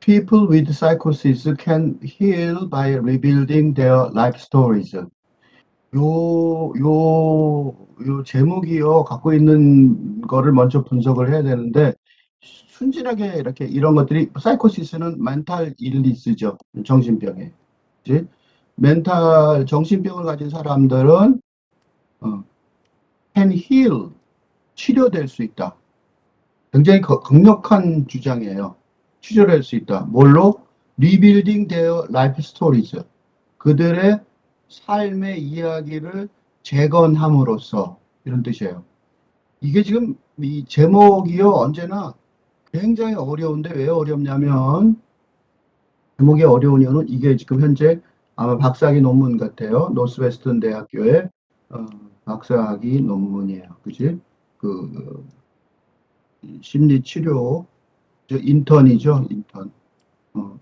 People with psychosis can heal by rebuilding their life stories. 요 제목이요, 갖고 있는 거를 먼저 분석을 해야 되는데, 순진하게 이렇게 이런 것들이, 사이코시스는 멘탈 일리스죠. 정신병에. 그치? 정신병을 가진 사람들은, can heal, 치료될 수 있다. 굉장히 강력한 주장이에요. 치료될 수 있다. 뭘로? Rebuilding their life stories. 그들의 삶의 이야기를 재건함으로써, 이런 뜻이에요. 이게 지금 이 제목이요, 언제나 굉장히 어려운데, 왜 어렵냐면, 제목이 어려운 이유는 이게 지금 현재 아마 박사학위 논문 같아요. 노스웨스턴 대학교의 박사학위 논문이에요. 그지? 그 심리치료 인턴이죠, 인턴.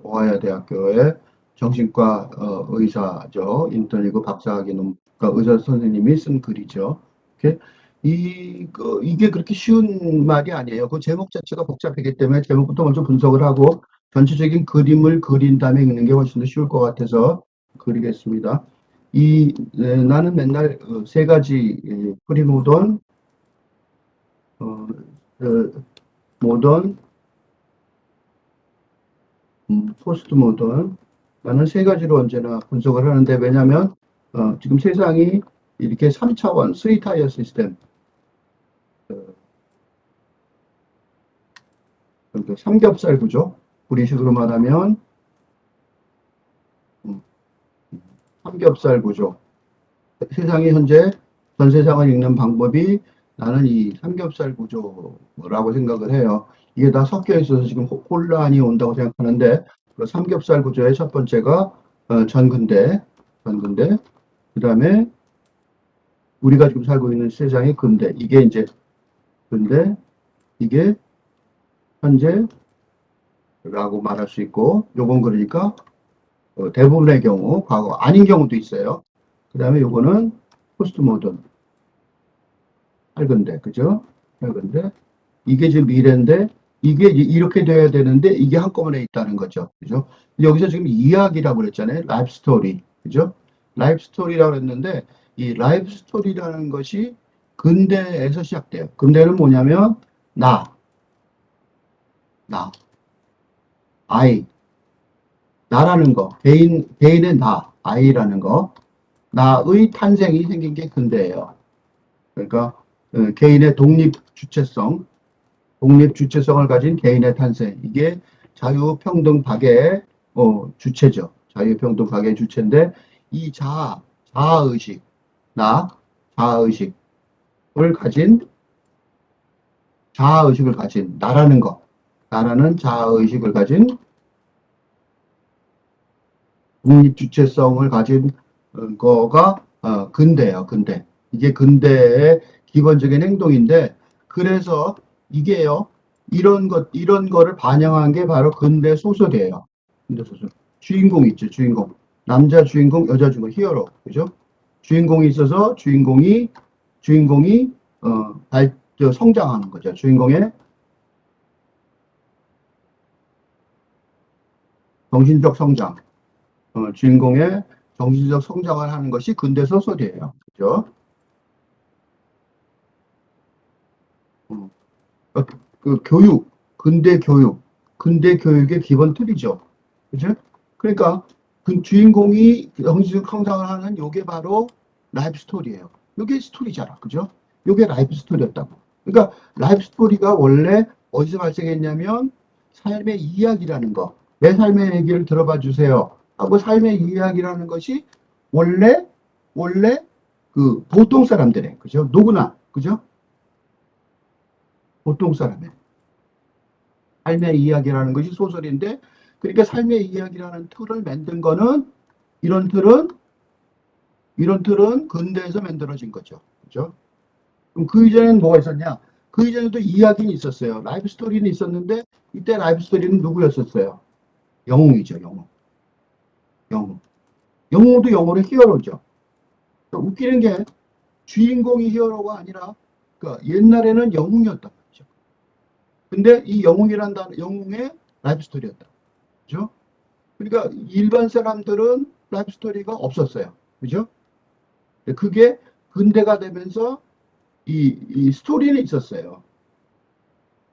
오하이오 대학교의 정신과 의사죠. 인턴이고 박사학위 논문, 그러니까 의사 선생님이 쓴 글이죠. 이렇게 이게 그렇게 쉬운 말이 아니에요. 그 제목 자체가 복잡하기 때문에 제목부터 먼저 분석을 하고 전체적인 그림을 그린 다음에 읽는 게 훨씬 더 쉬울 것 같아서 그리겠습니다. 나는 맨날 세 가지 프리모던, 모던, 포스트 모던, 라는 세 가지로 언제나 분석을 하는데, 왜냐하면 지금 세상이 이렇게 3차원, 3타이어 시스템, 삼겹살 구조, 우리식으로 말하면 삼겹살 구조. 세상이 현재 전 세상을 읽는 방법이 나는 이 삼겹살 구조라고 생각을 해요. 이게 다 섞여 있어서 지금 혼란이 온다고 생각하는데, 그 삼겹살 구조의 첫 번째가 전근대, 그 다음에 우리가 지금 살고 있는 세상의 근대, 이게 이제 근대, 이게 현재라고 말할 수 있고, 요건 그러니까 대부분의 경우, 과거 아닌 경우도 있어요. 그 다음에 요거는 포스트 모던, 할근대, 그죠? 할근대. 이게 지금 미래인데, 이게 이렇게 돼야 되는데, 이게 한꺼번에 있다는 거죠. 그죠? 여기서 지금 이야기라고 그랬잖아요. 라이프 스토리. 그죠? 라이프 스토리라고 했는데, 이 라이프 스토리라는 것이 근대에서 시작돼요. 근대는 뭐냐면, 나, I, 나라는 거, 개인의 나, I라는 거, 나의 탄생이 생긴 게 근대예요. 그러니까 개인의 독립 주체성을 가진 개인의 탄생, 이게 자유평등박의 주체죠. 자유평등박의 주체인데, 이 자아의식, 자아의식을 가진, 나라는 거, 나라는 자아의식을 가진 독립 주체성을 가진 거가 근대예요, 근대. 이게 근대의 기본적인 행동인데, 그래서 이게요, 이런 거를 반영한 게 바로 근대 소설이에요. 근대 소설. 주인공 있죠, 주인공. 남자 주인공, 여자 주인공, 히어로. 그죠? 주인공이 있어서 주인공이, 성장하는 거죠. 주인공의 정신적 성장. 주인공의 정신적 성장을 하는 것이 근대 소설이에요. 그죠? 교육, 근대 교육의 기본 틀이죠. 그죠? 그러니까 그 주인공이 정신적 성장을 하는 요게 바로 라이프 스토리예요. 요게 스토리잖아. 그죠? 요게 라이프 스토리였다고. 그러니까 라이프 스토리가 원래 어디서 발생했냐면 삶의 이야기라는 거. 내 삶의 얘기를 들어봐 주세요. 하고 삶의 이야기라는 것이 원래 그 보통 사람들의, 그죠? 누구나, 그죠? 보통 사람의 삶의 이야기라는 것이 소설인데, 그러니까 삶의 이야기라는 틀을 만든 거는, 이런 틀은 근대에서 만들어진 거죠. 그죠? 그럼 그 이전에는 뭐가 있었냐? 그 이전에도 이야기는 있었어요. 라이프 스토리는 있었는데, 이때 라이프 스토리는 누구였었어요? 영웅이죠, 영웅. 영웅. 영웅도 영웅의 히어로죠. 웃기는 게 주인공이 히어로가 아니라, 그러니까 옛날에는 영웅이었단 말이죠. 근데 이 영웅이란 단어, 영웅의 라이프 스토리였다. 그죠? 그러니까 일반 사람들은 라이프 스토리가 없었어요. 그죠? 그게 근대가 되면서 이 스토리는 있었어요.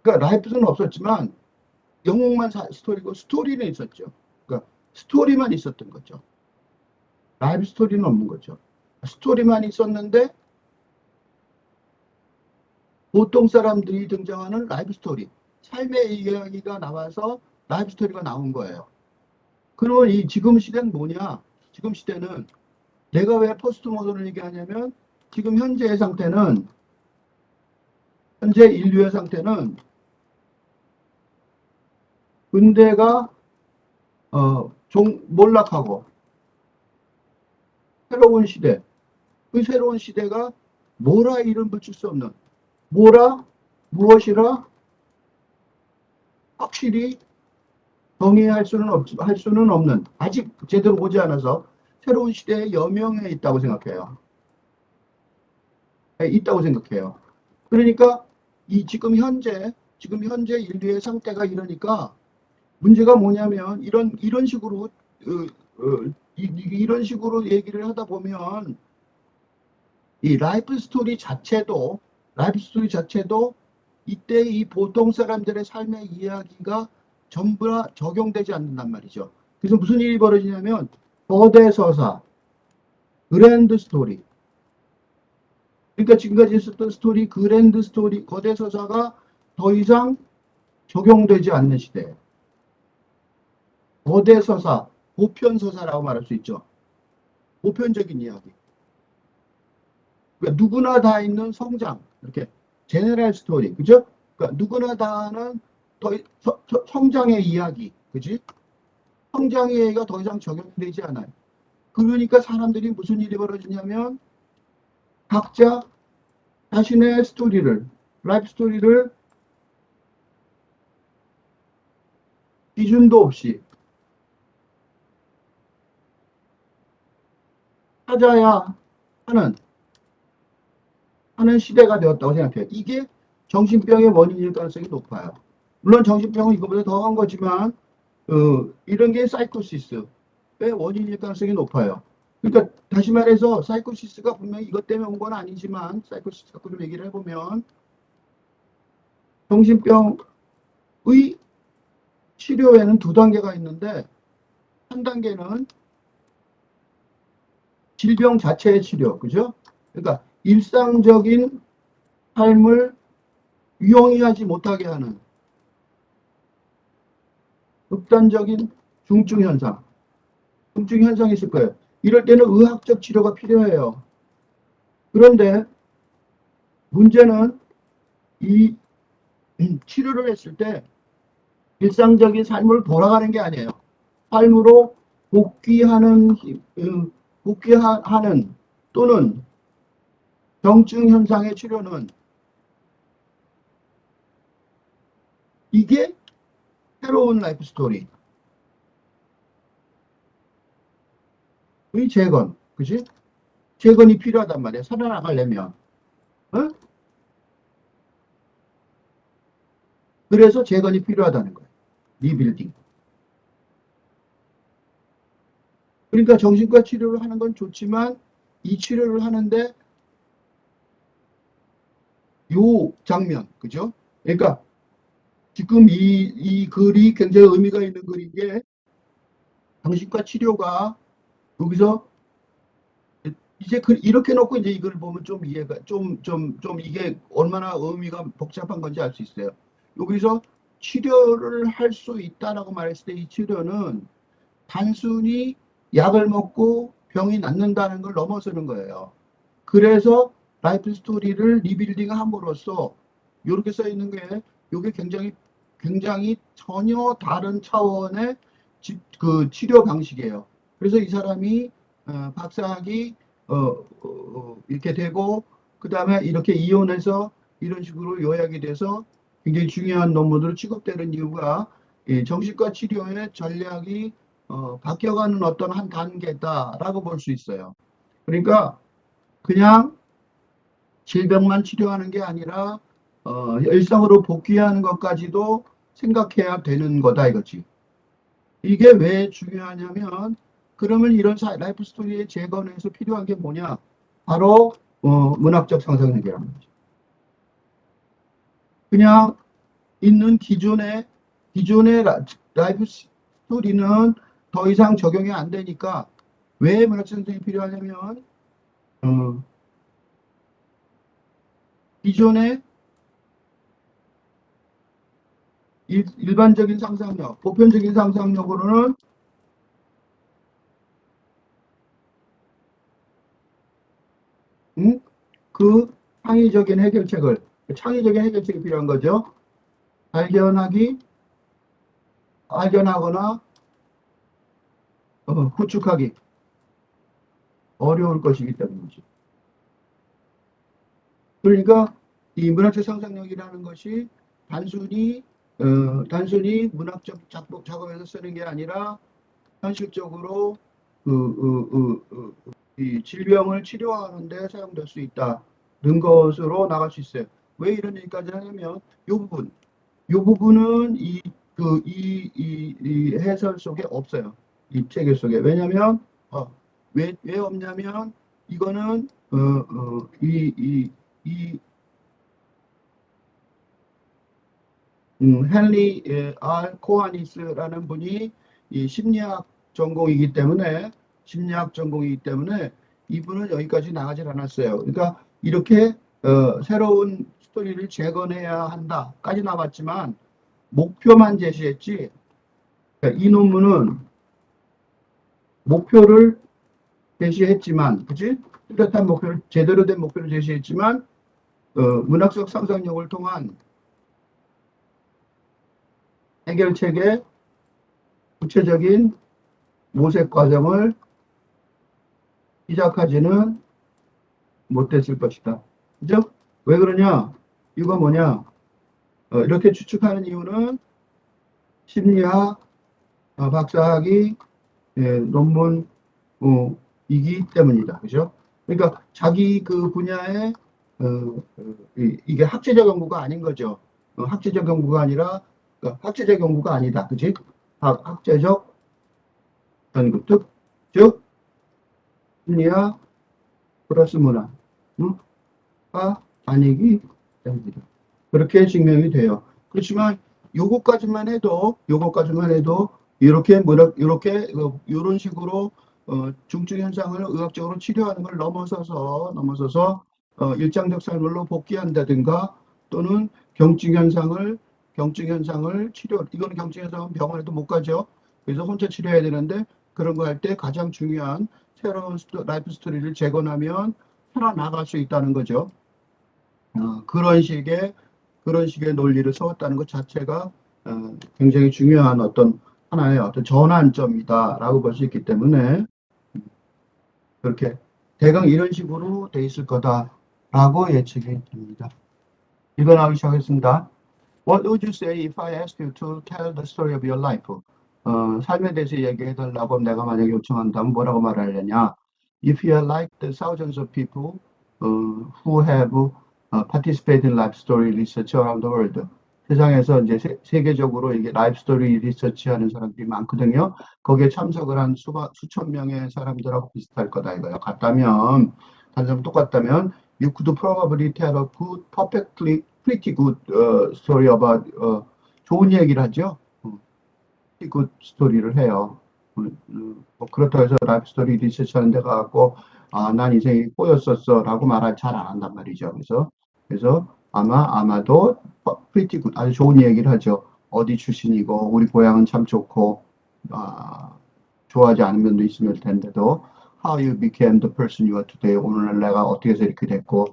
그러니까 라이프는 없었지만 영웅만 스토리고 스토리는 있었죠. 그러니까 스토리만 있었던 거죠. 라이브 스토리는 없는 거죠. 스토리만 있었는데 보통 사람들이 등장하는 라이브 스토리, 삶의 이야기가 나와서 라이브 스토리가 나온 거예요. 그러면 이 지금 시대는 뭐냐? 지금 시대는 내가 왜 포스트 모던을 얘기하냐면 지금 현재 인류의 상태는 근대가 몰락하고 새로운 시대, 그 새로운 시대가 뭐라 이름 붙일 수 없는 뭐라 무엇이라 확실히 할 수는 없는 아직 제대로 보지 않아서 새로운 시대의 여명에 있다고 생각해요. 네, 있다고 생각해요. 그러니까 이 지금 현재 인류의 상태가 이러니까 문제가 뭐냐면 이런 식으로 이런 식으로 얘기를 하다 보면 이 라이프 스토리 자체도 이때 이 보통 사람들의 삶의 이야기가 전부 다 적용되지 않는단 말이죠. 그래서 무슨 일이 벌어지냐면 거대 서사, 그랜드 스토리. 그러니까 지금까지 있었던 스토리, 그랜드 스토리, 거대 서사가 더 이상 적용되지 않는 시대. 거대 서사, 보편 서사라고 말할 수 있죠. 보편적인 이야기. 그러니까 누구나 다 있는 성장, 이렇게 제너럴 스토리, 그죠? 그러니까 누구나 다 하는 성장의 이야기, 그지? 성장의 이야기가 더 이상 적용되지 않아요. 그러니까 사람들이 무슨 일이 벌어지냐면 각자 자신의 스토리를, 라이프 스토리를 기준도 없이 찾아야 하는 시대가 되었다고 생각해요. 이게 정신병의 원인일 가능성이 높아요. 물론 정신병은 이거보다 더한 거지만 이런 게 사이코시스의 원인일 가능성이 높아요. 그러니까 다시 말해서 사이코시스가 분명히 이것 때문에 온 건 아니지만 사이코시스 갖고 좀 얘기를 해보면 정신병의 치료에는 두 단계가 있는데 한 단계는 질병 자체의 치료, 그죠? 그러니까 일상적인 삶을 유용히 하지 못하게 하는 극단적인 중증 현상, 중증 현상이 있을 거예요. 이럴 때는 의학적 치료가 필요해요. 그런데 문제는 이 치료를 했을 때 일상적인 삶을 돌아가는 게 아니에요. 삶으로 복귀하는, 복귀하는 또는 경증 현상의 치료는 이게 새로운 라이프 스토리의 재건, 그지? 재건이 필요하단 말이야. 살아나가려면. 어? 그래서 재건이 필요하다는 거예요. 리빌딩. 그러니까 정신과 치료를 하는 건 좋지만 이 치료를 하는데 요 장면, 그죠? 그러니까 지금 이 글이 굉장히 의미가 있는 글인 게 정신과 치료가 여기서 이제 이렇게 놓고 이제 이걸 보면 좀 이해가 좀 이게 얼마나 의미가 복잡한 건지 알 수 있어요. 여기서 치료를 할 수 있다라고 말했을 때 이 치료는 단순히 약을 먹고 병이 낫는다는 걸 넘어서는 거예요. 그래서 라이프 스토리를 리빌딩 함으로써 이렇게 써 있는 게 이게 굉장히 전혀 다른 차원의 그 치료 방식이에요. 그래서 이 사람이 박사학위 이렇게 되고 그 다음에 이렇게 이혼해서 이런 식으로 요약이 돼서 굉장히 중요한 논문으로 취급되는 이유가 이 정신과 치료의 전략이 바뀌어가는 어떤 한 단계다라고 볼 수 있어요. 그러니까 그냥 질병만 치료하는 게 아니라 일상으로 복귀하는 것까지도 생각해야 되는 거다 이거지. 이게 왜 중요하냐면 그러면 이런 라이프 스토리의 재건에서 필요한 게 뭐냐? 바로 문학적 상상력이라는 거죠. 그냥 있는 기존의 라이프 스토리는 더 이상 적용이 안 되니까 왜 문학적 상상이 필요하냐면 기존의 일반적인 상상력, 보편적인 상상력으로는 그 창의적인 해결책이 필요한 거죠. 발견하거나 구축하기 어려울 것이기 때문이죠. 그러니까 이 문학적 상상력이라는 것이 단순히 문학적 작업에서 쓰는 게 아니라 현실적으로 이 질병을 치료하는 데 사용될 수 있다는 것으로 나갈 수 있어요. 왜 이런 얘기까지 하냐면 이 부분은 이 해설 속에 없어요. 이 체계 속에. 왜냐면 왜 없냐면 이거는 이 헨리 R 코아니스라는 분이 이 심리학 전공이기 때문에 이분은 여기까지 나가질 않았어요. 그러니까 이렇게 새로운 스토리를 재건해야 한다까지 나왔지만 목표만 제시했지. 그러니까 이 논문은 목표를 제시했지만, 그치? 뚜렷한 목표를 제대로 된 목표를 제시했지만 문학적 상상력을 통한 해결책의 구체적인 모색 과정을 시작하지는 못했을 것이다. 그죠? 왜 그러냐? 이거 뭐냐? 이렇게 추측하는 이유는 심리학 박사학위 논문이기 때문이다. 그죠? 그러니까 자기 그 분야에 이게 학제적 연구가 아닌 거죠. 학제적 연구가 아니라 학제적 연구가 아니다. 그지? 학제적 연구 즉 심리학 플러스 문화가 아니기 때문이다. 그렇게 증명이 돼요. 그렇지만 요거까지만 해도 이렇게 이런 식으로 중증 현상을 의학적으로 치료하는 걸 넘어서서 일상적 삶으로 복귀한다든가 또는 경증 현상을 이거는 경증 현상은 병원에도 못 가죠. 그래서 혼자 치료해야 되는데 그런 거 할 때 가장 중요한 새로운 라이프 스토리를 재건하면 살아나갈 수 있다는 거죠. 그런 식의 논리를 세웠다는 것 자체가 굉장히 중요한 하나의 전환점이다라고 볼 수 있기 때문에 그렇게 대강 이런 식으로 돼 있을 거다라고 예측이 됩니다. 읽어나가기 시작하겠습니다. What would you say if I asked you to tell the story of your life? 삶에 대해서 얘기해달라고 내가 만약에 요청한다면 뭐라고 말하려냐? If you are like the thousands of people who have participated in life story research around the world. 세상에서 이제 세계적으로 이게 라이프 스토리 리서치 하는 사람들이 많거든요. 거기에 참석을 한 수천 명의 사람들하고 비슷할 거다 이거예요. 똑같다면 you could probably tell a good, pretty good story about 좋은 얘기를 하죠. pretty good 스토리를 해요. 그렇다고 해서 라이프 스토리 리서치 하는 데 가고 난 인생이 꼬였었어 라고 말을 잘 안 한단 말이죠. 그래서 아마도 pretty good, 아주 좋은 얘기를 하죠. 어디 출신이고 우리 고향은 참 좋고 좋아하지 않은 면도 있을 텐데도 how you became the person you are today. 오늘날 내가 어떻게 해서 이렇게 됐고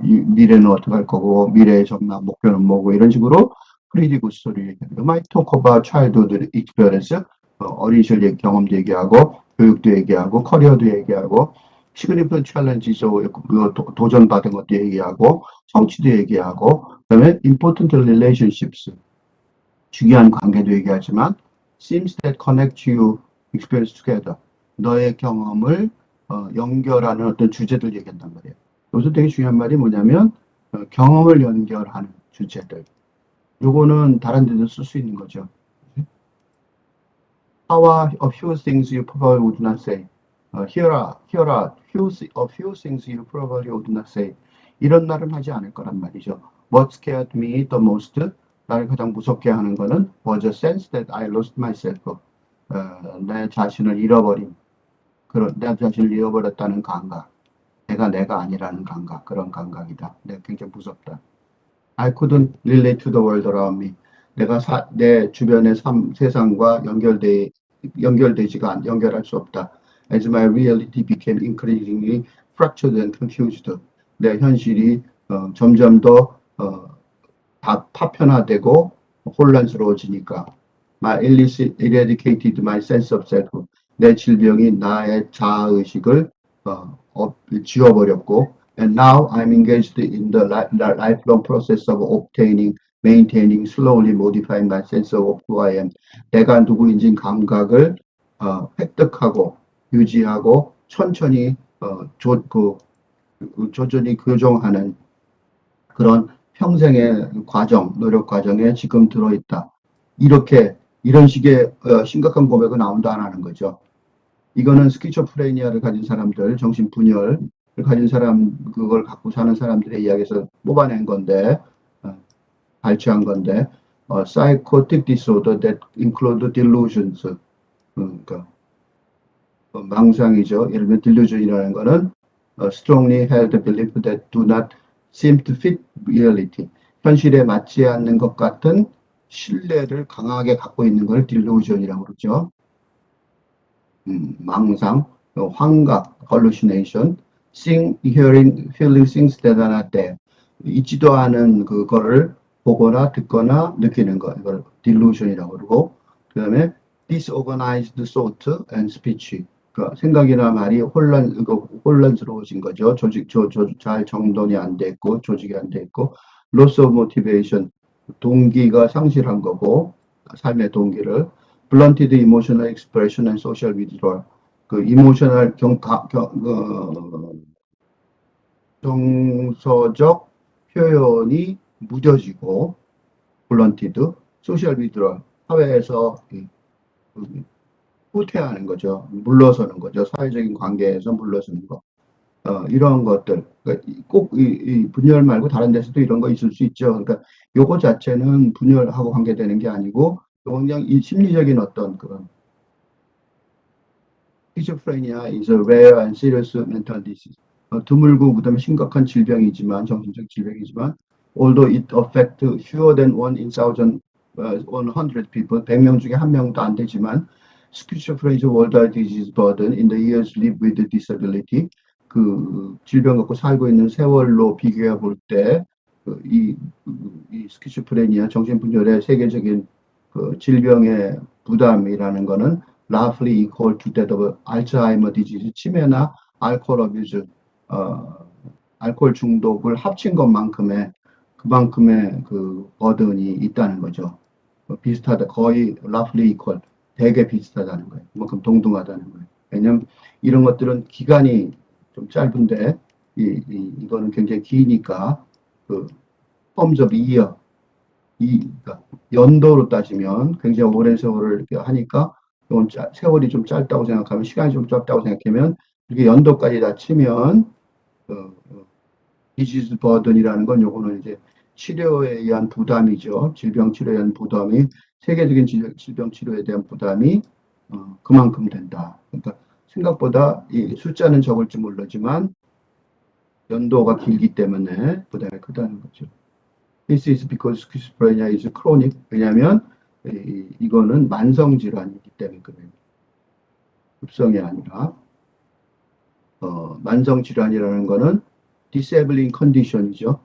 미래는 어떻게 할 거고 미래의 전망 목표는 뭐고 이런 식으로 pretty good story 얘기합니다. might talk about childhood experience. 어린 시절 경험도 얘기하고 교육도 얘기하고 커리어도 얘기하고 significant challenges 도전받은 것도 얘기하고 성취도 얘기하고 그다음에 important relationships 중요한 관계도 얘기하지만 seems that connect you experience together 너의 경험을 연결하는 어떤 주제들 얘기한단 말이에요. 여기서 되게 중요한 말이 뭐냐면 경험을 연결하는 주제들. 요거는 다른 데도 쓸 수 있는 거죠. How are a few things you probably would not say? Here are a few things you probably would not say. 이런 말은 하지 않을 거란 말이죠. What scared me the most? 나를 가장 무섭게 하는 거는 was a sense that I lost myself. 내 자신을 잃어버린, 내 자신을 잃어버렸다는 감각. 내가 아니라는 감각, 그런 감각이다. 내가 굉장히 무섭다. I couldn't relate to the world around me. 내 주변의 세상과 연결할 수 없다. As my reality became increasingly fractured and confused. 내 현실이 점점 더 파편화되고 혼란스러워지니까. My illness eradicated my sense of self. 내 질병이 나의 자아의식을 지워버렸고, and now I'm engaged in the lifelong process of obtaining, maintaining, slowly modifying my sense of who I am. 내가 누구인지 감각을 획득하고 유지하고 천천히 조절히 교정하는 그런 평생의 과정, 노력 과정에 지금 들어있다. 이런 식의 심각한 고백은 나온다 안 하는 거죠. 이거는 스키조프레니아를 가진 사람들, 정신분열을 가진 사람, 그걸 갖고 사는 사람들의 이야기에서 뽑아낸 건데, 발췌한 건데, psychotic disorder that include delusions. 그러니까 망상이죠. 예를 들면 delusion이라는 거는 strongly held belief that do not seem to fit reality. 현실에 맞지 않는 것 같은 신뢰를 강하게 갖고 있는 걸 delusion이라고 그러죠. 망상, 환각, hallucination, seeing, hearing, feeling things that are not there. 있지도 않은 그거를 보거나 듣거나 느끼는 거, 이걸 delusion이라고 그러고, 그 다음에 disorganized thought and speech. 그러니까 생각이나 말이 혼란스러워진 거죠. 잘 정돈이 안 돼 있고, 조직이 안 돼 있고, loss of motivation, 동기가 상실한 거고, 삶의 동기를, blunted emotional expression and social withdrawal. 그 이모셔널 정서적 표현이 무뎌지고, blunted, social withdrawal, 사회에서 후퇴하는 거죠. 물러서는 거죠. 사회적인 관계에서 물러서는 거. 이런 것들. 그러니까 꼭 이 분열 말고 다른 데서도 이런 거 있을 수 있죠. 그러니까 요거 자체는 분열하고 관계되는 게 아니고, 그냥 이 심리적인 어떤 그런 schizophrenia is a rare and serious mental disease. 드물고 그다음에 심각한 질병이지만 정신적 질병이지만 although it affects fewer than 1 in 100 people, 100명 중에 1명도 안 되지만 schizophrenia worldwide disease burden in the years lived with disability. 그 질병 갖고 살고 있는 세월로 비교해 볼 때 이 스키즈프레니아 정신분열의 세계적인 그 질병의 부담이라는 거는 roughly equal to that of 알츠하이머 디지즈, 치매나 알코올 어뷰즈, 알코올 중독을 합친 것만큼의 그만큼의 그 버든이 있다는 거죠. 비슷하다, 거의 roughly equal, 되게 비슷하다는 거예요. 그만큼 동등하다는 거예요. 왜냐면 이런 것들은 기간이 좀 짧은데 이거는 굉장히 기니까 그 terms of year, 그러니까 연도로 따지면 굉장히 오랜 세월을 이렇게 하니까 이건 세월이 좀 짧다고 생각하면, 시간이 좀 짧다고 생각하면 이렇게 연도까지 다 치면 디지즈 버든이라는 건 요거는 이제 치료에 의한 부담이죠. 질병 치료에 의한 부담이, 세계적인 질병 치료에 대한 부담이 그만큼 된다. 그러니까 생각보다 이 숫자는 적을지 모르지만 연도가 길기 때문에 부담이 크다는 거죠. This is because schizophrenia is chronic. 왜냐하면 이거는 만성 질환이기 때문에 그래요. 급성이 아니라 만성 질환이라는 거는 disabling condition이죠.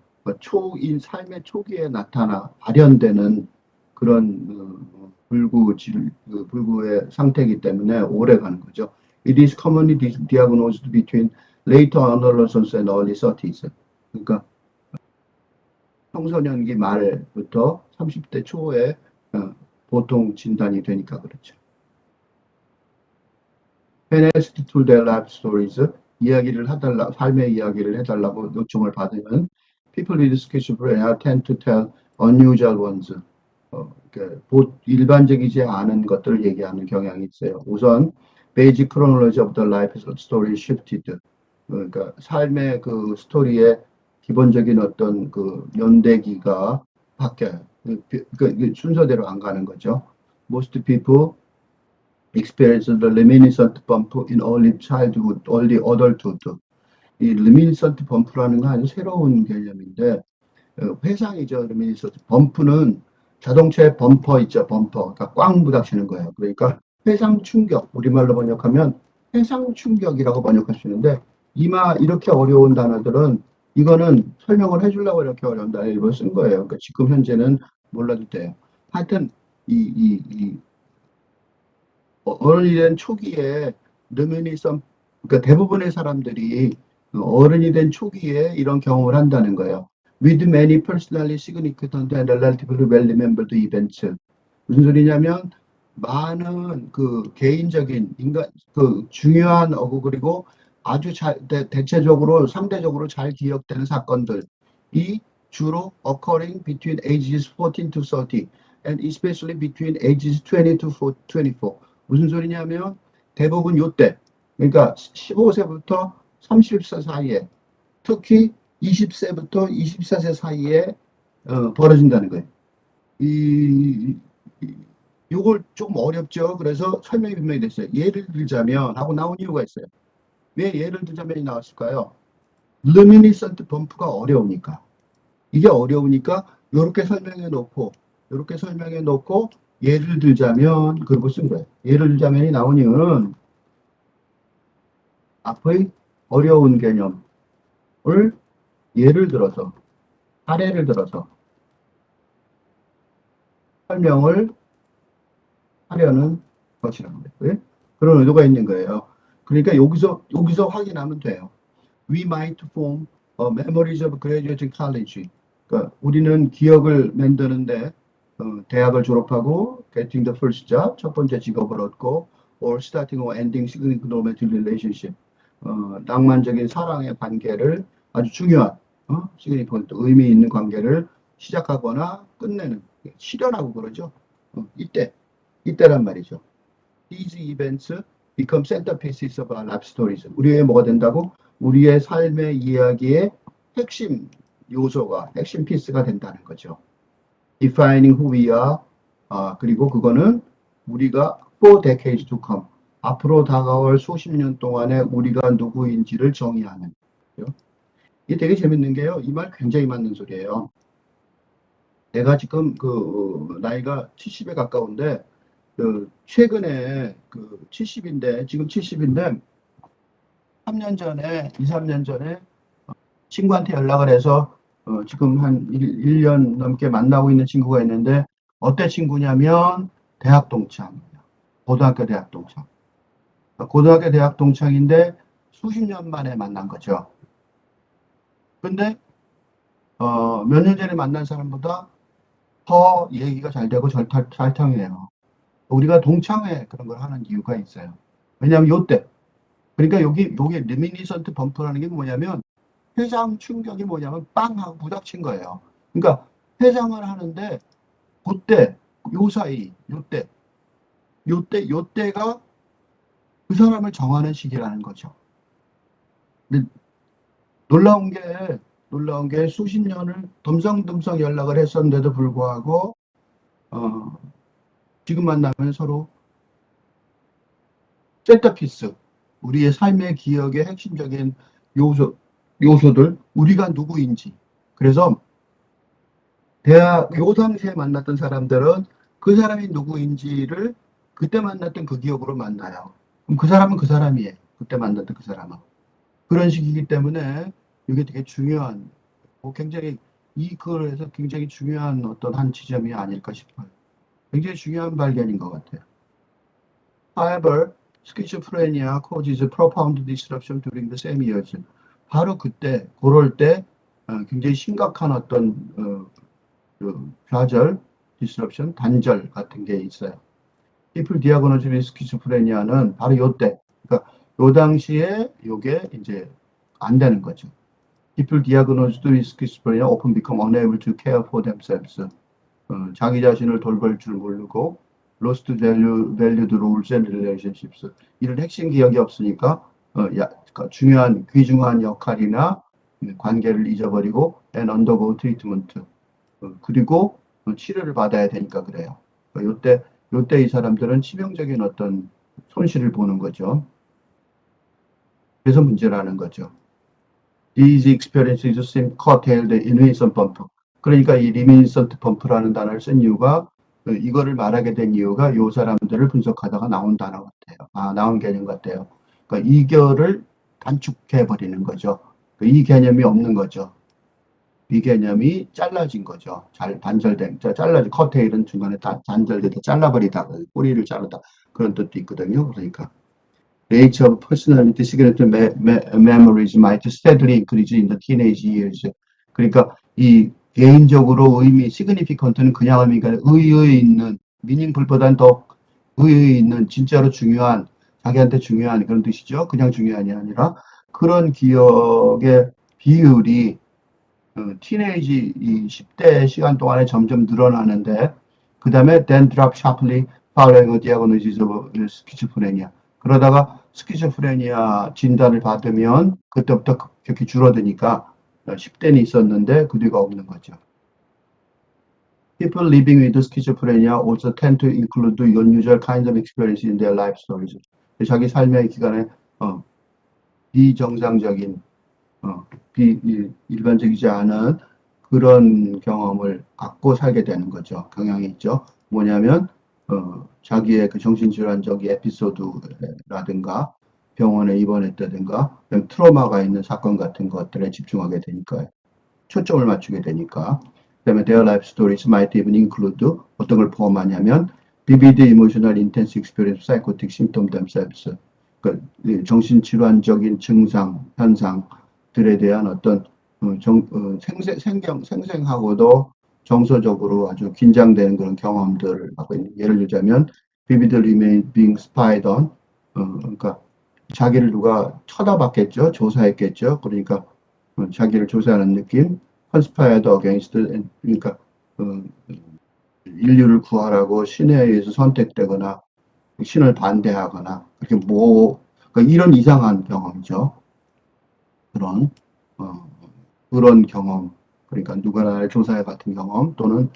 삶의 초기에 발현되는 그런 불구의 상태이기 때문에 오래 가는 거죠. It is commonly diagnosed between later adolescence and early 30s. 그러니까 청소년기 말부터 30대 초에 보통 진단이 되니까 그렇죠. When asked to their life stories, 삶의 이야기를 해달라고 요청을 받으면 people with schizophrenia tend to tell unusual ones. 일반적이지 않은 것들을 얘기하는 경향이 있어요. 우선 basic chronology of the life story shifted. 그러니까 삶의 그 스토리의 기본적인 어떤 그 연대기가 바뀌어요. 그 순서대로 안 가는 거죠. Most people experience the reminiscent bump in early childhood, early adulthood. 이 reminiscent bump라는 건 아주 새로운 개념인데 회상이죠. reminiscent bump는 자동차의 범퍼 있죠. 범퍼. 그러니까 꽝 부닥치는 거예요. 그러니까 회상 충격. 우리말로 번역하면 회상 충격이라고 번역할 수 있는데 이렇게 어려운 단어들은 이거는 설명을 해주려고 이렇게 어려운 단어 일부러 쓴 거예요. 그러니까 지금 현재는 몰라도 돼요. 하여튼 어른이 된 초기에 reminiscent, 그러니까 대부분의 사람들이 어른이 된 초기에 이런 경험을 한다는 거예요. With many personally significant and relatively well remembered events. 무슨 소리냐면 많은 그 개인적인 그 중요한 그리고 아주 대체적으로 상대적으로 잘 기억되는 사건들이 주로 occurring between ages 14 to 30 and especially between ages 20 to 24. 무슨 소리냐면 대부분 요때, 그러니까 15세부터 30세 사이에, 특히 20세부터 24세 사이에 벌어진다는 거예요. 요걸 조금 어렵죠. 그래서 설명이 분명히 됐어요. 예를 들자면 하고 나온 이유가 있어요. 왜 예를 들자면이 나왔을까요? reminiscent bump가 어려우니까. 이게 어려우니까 이렇게 설명해 놓고 예를 들자면 그러고 쓴 거예요. 예를 들자면이 나온 이유는 앞의 어려운 개념을 예를 들어서 사례를 들어서 설명을 하려는 것이라는 거예요. 그런 의도가 있는 거예요. 그러니까 여기서 확인하면 돼요. We might form memories of graduating college. 그러니까 우리는 기억을 만드는데 대학을 졸업하고 getting the first job, 첫 번째 직업을 얻고 or starting or ending significant romantic relationship. 낭만적인 사랑의 관계를 아주 중요한 significant 의미 있는 관계를 시작하거나 끝내는 실현하고 그러죠. 이때란 말이죠. These events become centerpieces of our life stories. 우리의 뭐가 된다고? 우리의 삶의 이야기의 핵심 요소가, 핵심 피스가 된다는 거죠. Defining who we are. 그리고 그거는 우리가 for decades to come. 앞으로 다가올 수십 년 동안에 우리가 누구인지를 정의하는. 이게 되게 재밌는 게요. 이 말 굉장히 맞는 소리예요. 내가 지금 나이가 70에 가까운데 최근에 70인데 지금 70인데 3년 전에 2, 3년 전에 친구한테 연락을 해서 지금 한 1년 넘게 만나고 있는 친구가 있는데 어때 친구냐면 대학 동창이에요. 고등학교 대학 동창. 고등학교 대학 동창인데 수십 년 만에 만난 거죠. 근데 몇 년 전에 만난 사람보다 더 얘기가 잘 되고 잘 통해요. 우리가 동창회 그런 걸 하는 이유가 있어요. 왜냐하면 요때 그러니까 요게 리미니선트 범프라는 게 뭐냐면 회상 충격이 뭐냐면 빵 하고 부닥친 거예요. 그러니까 회상을 하는데 그때 요 사이 요때가 그 사람을 정하는 시기라는 거죠. 근데 놀라운 게 수십 년을 덤성덤성 연락을 했었는데도 불구하고 지금 만나면 서로 센터피스, 우리의 삶의 기억의 핵심적인 요소들, 우리가 누구인지. 그래서 요 당시에 만났던 사람들은 그 사람이 누구인지를 그때 만났던 그 기억으로 만나요. 그럼 그 사람은 그 사람이에요. 그때 만났던 그 사람은. 그런 식이기 때문에 이게 되게 중요한, 굉장히 그래서 굉장히 중요한 어떤 한 지점이 아닐까 싶어요. 굉장히 중요한 발견인 것 같아요. However, schizophrenia causes profound disruption during the same years. 바로 그럴 때 굉장히 심각한 어떤 좌절, disruption, 단절 같은 게 있어요. People diagnosed with schizophrenia는 바로 요때, 그러니까 요 당시에 요게 이제 안 되는 거죠. People diagnosed with schizophrenia often become unable to care for themselves. 자기 자신을 돌볼 줄 모르고 lost valued roles and relationships. 이런 핵심 기억이 없으니까 그러니까 중요한 귀중한 역할이나 관계를 잊어버리고 and undergo treatment. 그리고 치료를 받아야 되니까 그래요. 요때 이 사람들은 치명적인 어떤 손실을 보는 거죠. 그래서 문제라는 거죠. These experiences seem curtailed in Winston bump. 그러니까 이 리민선트 범프라는 단어를 쓴 이유가 이거를 말하게 된 이유가 이 사람들을 분석하다가 나온 단어 같아요. 나온 개념 같아요. 그러니까 이결을 단축해 버리는 거죠. 이 개념이 없는 거죠. 이 개념이 잘라진 거죠. 잘라진 커테일은 중간에 다 단절돼서 잘라버리다, 뿌리를 자르다 그런 뜻도 있거든요. 그러니까. Range of personality significant memories might steadily increase in the teenage years. 그러니까 이 개인적으로 의미, significant는 그냥 의미가 의의 있는, meaningful보다는 더 의의 있는, 진짜로 중요한, 자기한테 중요한 그런 뜻이죠. 그냥 중요한이 아니라 그런 기억의 비율이 티네이지 이 10대 시간 동안에 점점 늘어나는데 그 다음에 then drop sharply following a diagnosis of schizophrenia. 그러다가 스키즈프레니아 진단을 받으면 그때부터 급격히 줄어드니까 10대는 있었는데 그 뒤가 없는 거죠. People living with schizophrenia also tend to include unusual kinds of experience in their life stories. 자기 삶의 기간에 비정상적인 일반적이지 않은 그런 경험을 갖고 살게 되는 거죠. 경향이 있죠. 뭐냐면 자기의 그 정신질환적 에피소드라든가 병원에 입원했다든가 트라우마가 있는 사건 같은 것들에 집중하게 되니까요. 초점을 맞추게 되니까. 그다음에 their life stories might even include 어떤 걸 포함하냐면 vivid emotional intense experience psychotic symptom themselves. 그러니까 정신질환적인 증상, 현상들에 대한 어떤 생생하고도 정서적으로 아주 긴장되는 그런 경험들을 하고 있는. 예를 들자면 vividly being spied on. 그러니까 자기를 누가 쳐다봤겠죠, 조사했겠죠. 그러니까 자기를 조사하는 느낌. conspired against. 그러니까 인류를 구하라고 신에 의해서 선택되거나 신을 반대하거나 그렇게 그러니까 이런 이상한 경험이죠. 그런 그런 경험, 그러니까 누가 나를 조사해 같은 경험 또는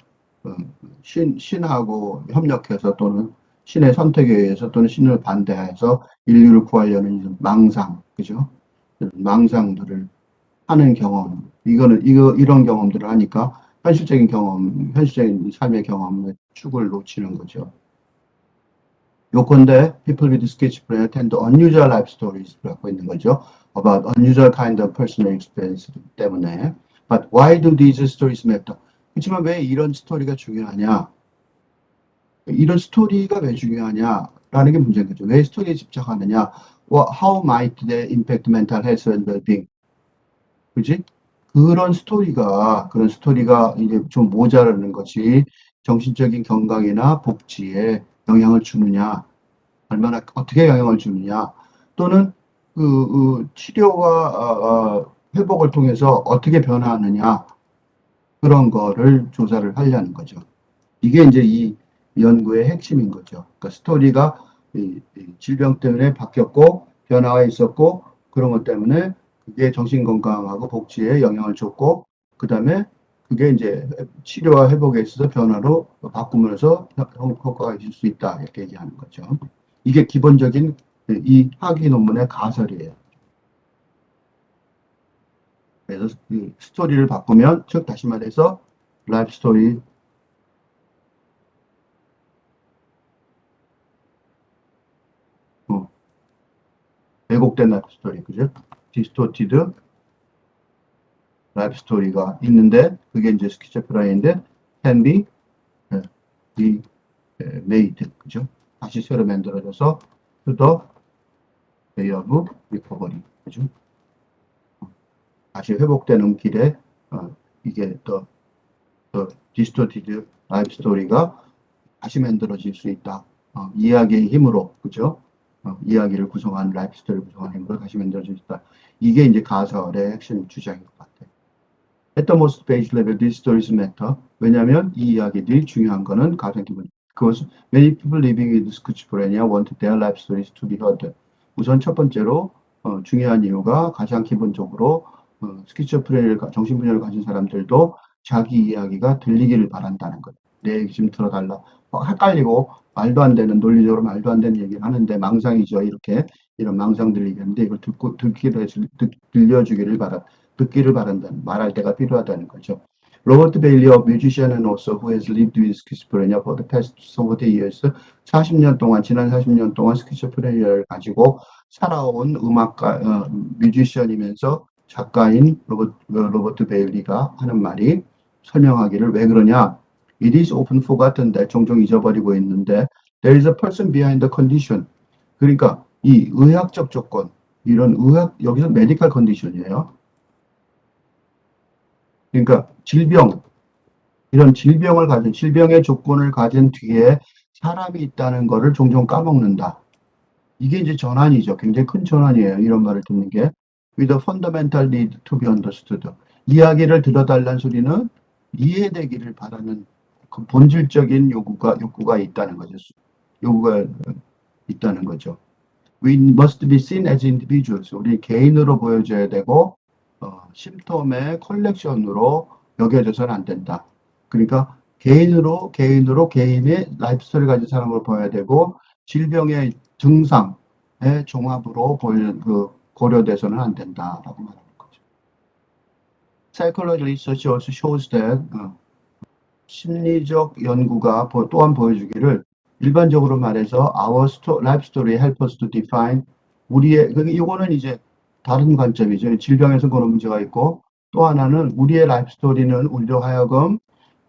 신하고 협력해서 또는 신의 선택에 의해서 또는 신을 반대해서 인류를 구하려는 망상, 그죠? 망상들을 하는 경험, 이런 경험들을 하니까 현실적인 삶의 경험의 축을 놓치는 거죠. 요건데 people with schizophrenia tend to unusual life stories 갖고 있는 거죠. About unusual kind of personal experience 때문에. But why do these stories matter? 그렇지만 왜 이런 스토리가 중요하냐? 이런 스토리가 왜 중요하냐라는 게 문제인 거죠. 왜 스토리에 집착하느냐? How might they impact mental health and well-being? 그지? 그런 스토리가 이제 좀 모자라는 것이 정신적인 건강이나 복지에 영향을 주느냐, 얼마나 어떻게 영향을 주느냐, 또는 치료와 회복을 통해서 어떻게 변화하느냐 그런 거를 조사를 하려는 거죠. 이게 이제 이 연구의 핵심인 거죠. 그러니까 스토리가 이 질병 때문에 바뀌었고 변화가 있었고 그런 것 때문에 그게 정신 건강하고 복지에 영향을 줬고 그 다음에 그게 이제 치료와 회복에 있어서 변화로 바꾸면서 효과가 있을 수 있다 이렇게 얘기하는 거죠. 이게 기본적인 이 학위 논문의 가설이에요. 그래서 이 스토리를 바꾸면 즉 다시 말해서 라이프 스토리 왜곡된 라이프 스토리, 그죠? 디스토티드 라이프 스토리가 있는데 그게 이제 스키즈프라이인데 can be made, 그죠? 다시 새로 만들어져서 to the way of recovery, 그죠? 다시 회복되는 길에 이게 더 디스토티드 라이프 스토리가 다시 만들어질 수 있다. 이야기의 힘으로, 그죠? 이야기를 구성한 라이프 스토리를 구성한 힘으로 다시 만들어질 수 있다. 이게 이제 가설의 핵심 주장인 것 같아요. At the most base level, these stories matter. 왜냐하면 이 이야기들이 중요한 거는 가장 기본. 그것은 many people living with schizophrenia want their life stories to be heard. 우선 첫 번째로 중요한 이유가 가장 기본적으로 스키즈프레니아 정신분열을 가진 사람들도 자기 이야기가 들리기를 바란다는 거예요. 내 얘기 좀 들어달라. 헷갈리고 말도 안 되는 논리적으로 말도 안 되는 얘기를 하는데 망상이죠. 이렇게 이런 망상들 얘기하는데 이걸 들려주기를 듣기를 바란다는 말할 때가 필요하다는 거죠. 로버트 베일리, a musician and author who has lived with schizophrenia for the past 40 years, 40년 동안 지난 40년 동안 스키즈프레니아를 가지고 살아온 음악가, 뮤지션이면서 작가인 로버트 베일리가 하는 말이 설명하기를 왜 그러냐? It is often forgotten that 종종 잊어버리고 있는데 there is a person behind the condition. 그러니까 이 의학적 조건, 이런 여기서 메디컬 컨디션이에요. 그러니까 질병, 이런 질병의 조건을 가진 뒤에 사람이 있다는 거를 종종 까먹는다. 이게 이제 전환이죠. 굉장히 큰 전환이에요. 이런 말을 듣는 게. With a fundamental need to be understood. 이야기를 들어달라는 소리는 이해되기를 바라는 그 본질적인 욕구가 있다는 거죠. 요구가 있다는 거죠. We must be seen as individuals. 우리 개인으로 보여줘야 되고, 심텀의 컬렉션으로 여겨져서는 안 된다. 그러니까 개인의 라이프 스토리를 가진 사람으로 보여야 되고, 질병의 증상의 종합으로 고려돼서는 안 된다라고 말하는 거죠. Psychology research also shows that 심리적 연구가 또한 보여주기를 일반적으로 말해서 our life story help us to define 이거는 이제 다른 관점이죠. 질병에서 그런 문제가 있고 또 하나는 우리의 라이프 스토리는 우리로 하여금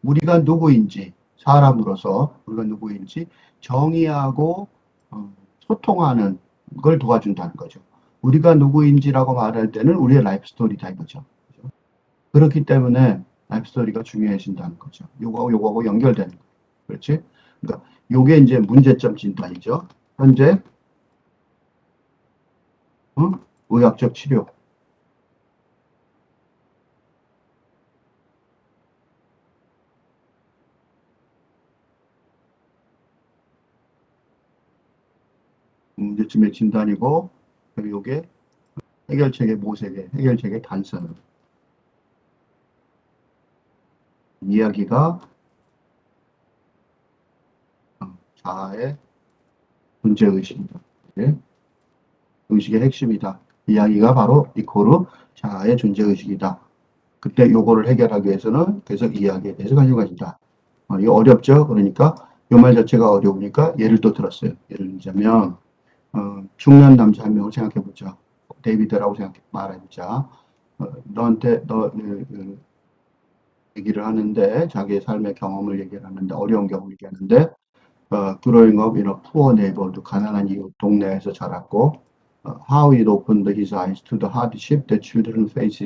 우리가 누구인지 사람으로서 우리가 누구인지 정의하고 소통하는 걸 도와준다는 거죠. 우리가 누구인지라고 말할 때는 우리의 라이프 스토리다 이거죠. 그렇기 때문에 라이프 스토리가 중요해진다는 거죠. 요거하고 연결되는 거예요. 그렇지? 그러니까 요게 이제 문제점 진단이죠. 현재 의학적 치료. 문제점의 진단이고 요게 해결책의 모색의 해결책의 단서는 이야기가 자아의 존재의식이다. 네? 의식의 핵심이다. 이야기가 바로 이코르 자아의 존재의식이다. 그때 요거를 해결하기 위해서는 계속 이야기에 대해서 관심 가진다. 이거 어렵죠? 그러니까 요 말 자체가 어려우니까 예를 또 들었어요. 예를 들자면 중년 남자 한 명을 생각해보자. 데이비드라고 말해보자. 너한테 얘기를 하는데 자기의 삶의 경험을 얘기를 하는데 어려운 경험을 얘기하는데 growing up in a poor neighborhood 가난한 이웃 동네에서 자랐고 how it opened his eyes to the hardship that children face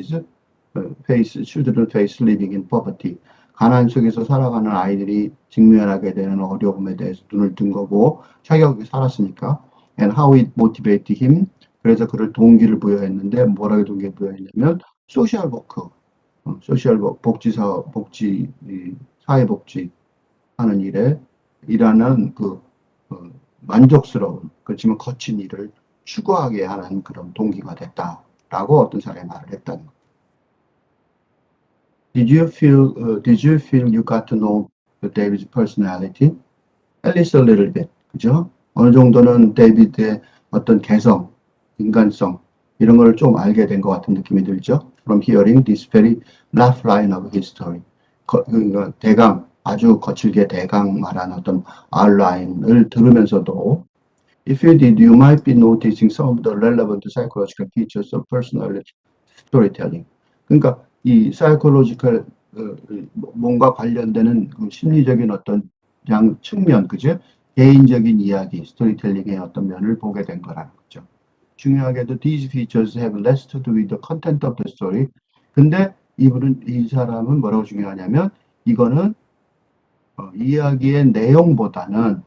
living in poverty. 가난 속에서 살아가는 아이들이 직면하게 되는 어려움에 대해서 눈을 뜬 거고 자기가 살았으니까 and how it motivated him. 그래서 그를 동기를 부여했는데 뭐라고 동기를 부여했냐면 소셜 워크, 사회복지 하는 일에 일하는 만족스러운 그렇지만 거친 일을 추구하게 하는 그런 동기가 됐다라고 어떤 사람이 말을 했다는 거예요. Did you feel you got to know David's personality? At least a little bit. 그죠? 어느 정도는 데이비드의 어떤 개성, 인간성, 이런 걸 좀 알게 된 것 같은 느낌이 들죠? From hearing this very rough line of his story. 아주 거칠게 대강 말한 어떤 R 라인을 들으면서도 If you did, you might be noticing some of the relevant psychological features of personal storytelling. 그러니까 이 사이콜로지컬 뭔가 관련되는 심리적인 어떤 측면, 그죠? 개인적인 이야기, 스토리텔링의 어떤 면을 보게 된 거라는 거죠. 중요하게도 these features have less to do with the content of the story. 근데 이 사람은 뭐라고 중요하냐면 이거는 이야기의 내용보다는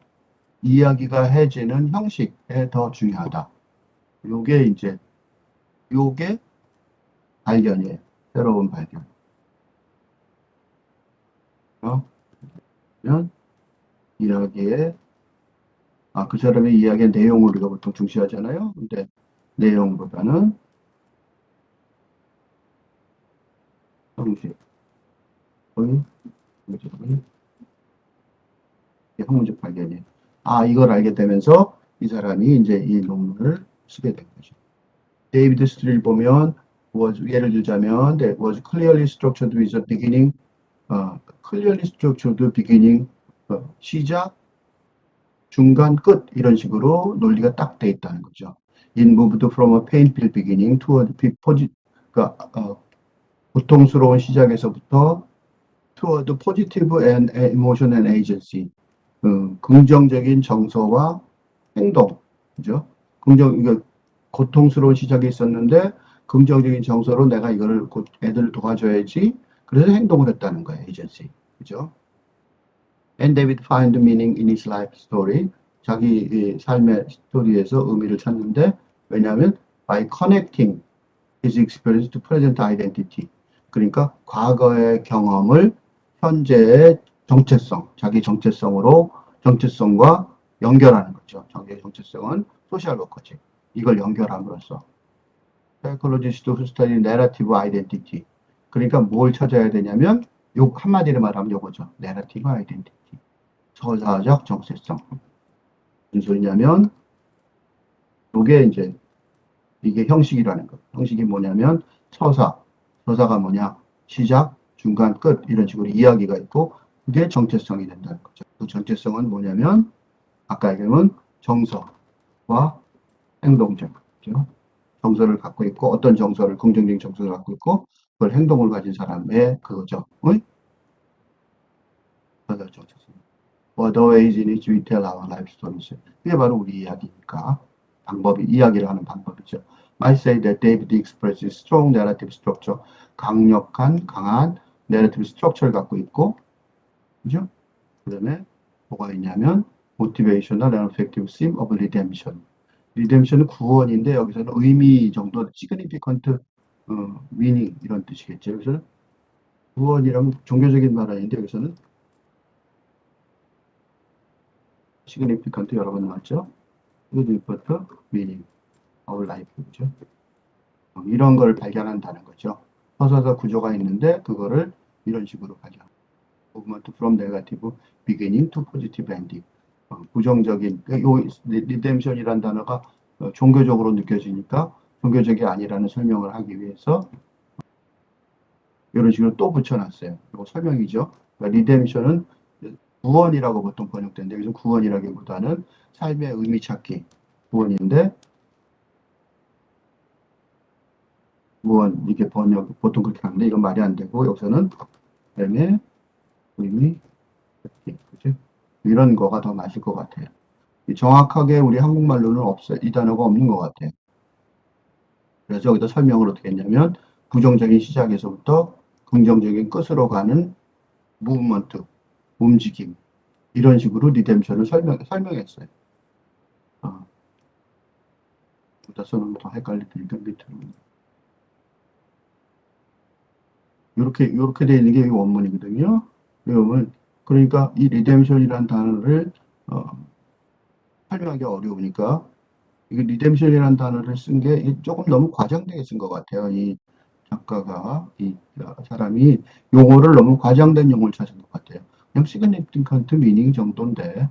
이야기가 해지는 형식에 더 중요하다. 요게 발견이에요. 새로운 발견. 그러면 이야기의 그 사람의 이야기의 내용을 우리가 보통 중시하잖아요. 근데 내용보다는 형식, 학문적 발견이. 이걸 알게 되면서 이 사람이 이제 이 논문을 쓰게 된 거죠. 데이비드 스트릴 보면 예를 들자면 that was clearly structured with a beginning, clearly structured beginning, 시작, 중간, 끝 이런 식으로 논리가 딱 돼 있다는 거죠. It moved from a painful beginning toward 그러니까 고통스러운 시작에서부터 toward positive and emotion and agency, 긍정적인 정서와 행동, 그죠? 이거 고통스러운 시작이 있었는데 긍정적인 정서로 내가 이거를 애들을 도와줘야지. 그래서 행동을 했다는 거예요, 에이전시, 그죠? And David find meaning in his life story. 자기 삶의 스토리에서 의미를 찾는데, 왜냐하면 by connecting his experience to present identity. 그러니까 과거의 경험을 현재의 정체성, 자기 정체성과 연결하는 거죠. 자기의 정체성은 소셜 워커지. 이걸 연결함으로써 psychologist who study narrative identity. 그러니까 뭘 찾아야 되냐면 한마디로 말하면 요거죠. narrative identity. 서사적 정체성. 무슨 소리냐면 요게 이제 이게 형식이라는 거. 형식이 뭐냐면 서사가 뭐냐? 시작, 중간, 끝 이런 식으로 이야기가 있고 그게 정체성이 된다는 거죠. 그 정체성은 뭐냐면 아까 얘기하면 정서와 행동적, 그죠? 정서를 갖고 있고 어떤 정서를 긍정적인 정서를 갖고 있고 그걸 행동을 가진 사람의 그거죠. 응? 서사적 정체성. What the ways in which we tell our life stories. 그게 바로 우리 이야기니까 이야기를 하는 방법이죠. Might say that David expresses strong narrative structure. 강한 narrative structure를 갖고 있고, 그죠? 그 다음에 뭐가 있냐면 motivational and effective theme of redemption. redemption은 구원인데 여기서는 의미 정도, significant meaning 이런 뜻이겠죠. 여기서는 구원이라면 종교적인 말 아닌데 여기서는 significant 여러 번 나왔죠. significant meaning of life, 그죠? 이런 걸 발견한다는 거죠. 서사가 구조가 있는데 그거를 이런 식으로 발견. movement from negative beginning to positive ending. 부정적인 리뎀션이라는 단어가 종교적으로 느껴지니까 종교적이 아니라는 설명을 하기 위해서 이런 식으로 또 붙여놨어요. 이거 설명이죠. 그러니까 리뎀션은 구원이라고 보통 번역되는데 여기서 구원이라기보다는 삶의 의미 찾기 구원인데 구원 이게 번역 보통 그렇게 하는데 이건 말이 안 되고 여기서는 삶의 의미 찾기, 그죠? 이런 거가 더 맞을 것 같아요. 정확하게 우리 한국말로는 이 단어가 없는 것 같아요. 그래서 여기다 설명을 어떻게 했냐면 부정적인 시작에서부터 긍정적인 끝으로 가는 무브먼트, 움직임 이런 식으로 리뎀션을 설명했어요. 여기다 써놓으면 더 헷갈릴 테니까 밑으로 이렇게 되어 있는 게 원문이거든요. 그러니까 이 리뎀션이라는 단어를 설명하기 어려우니까 이게 리뎀션이라는 단어를 쓴 게 조금 너무 과장되게 쓴 것 같아요. 이 작가가 이 사람이 용어를 너무 과장된 용어를 찾은 것 같아요. 그냥 significant meaning 정도인데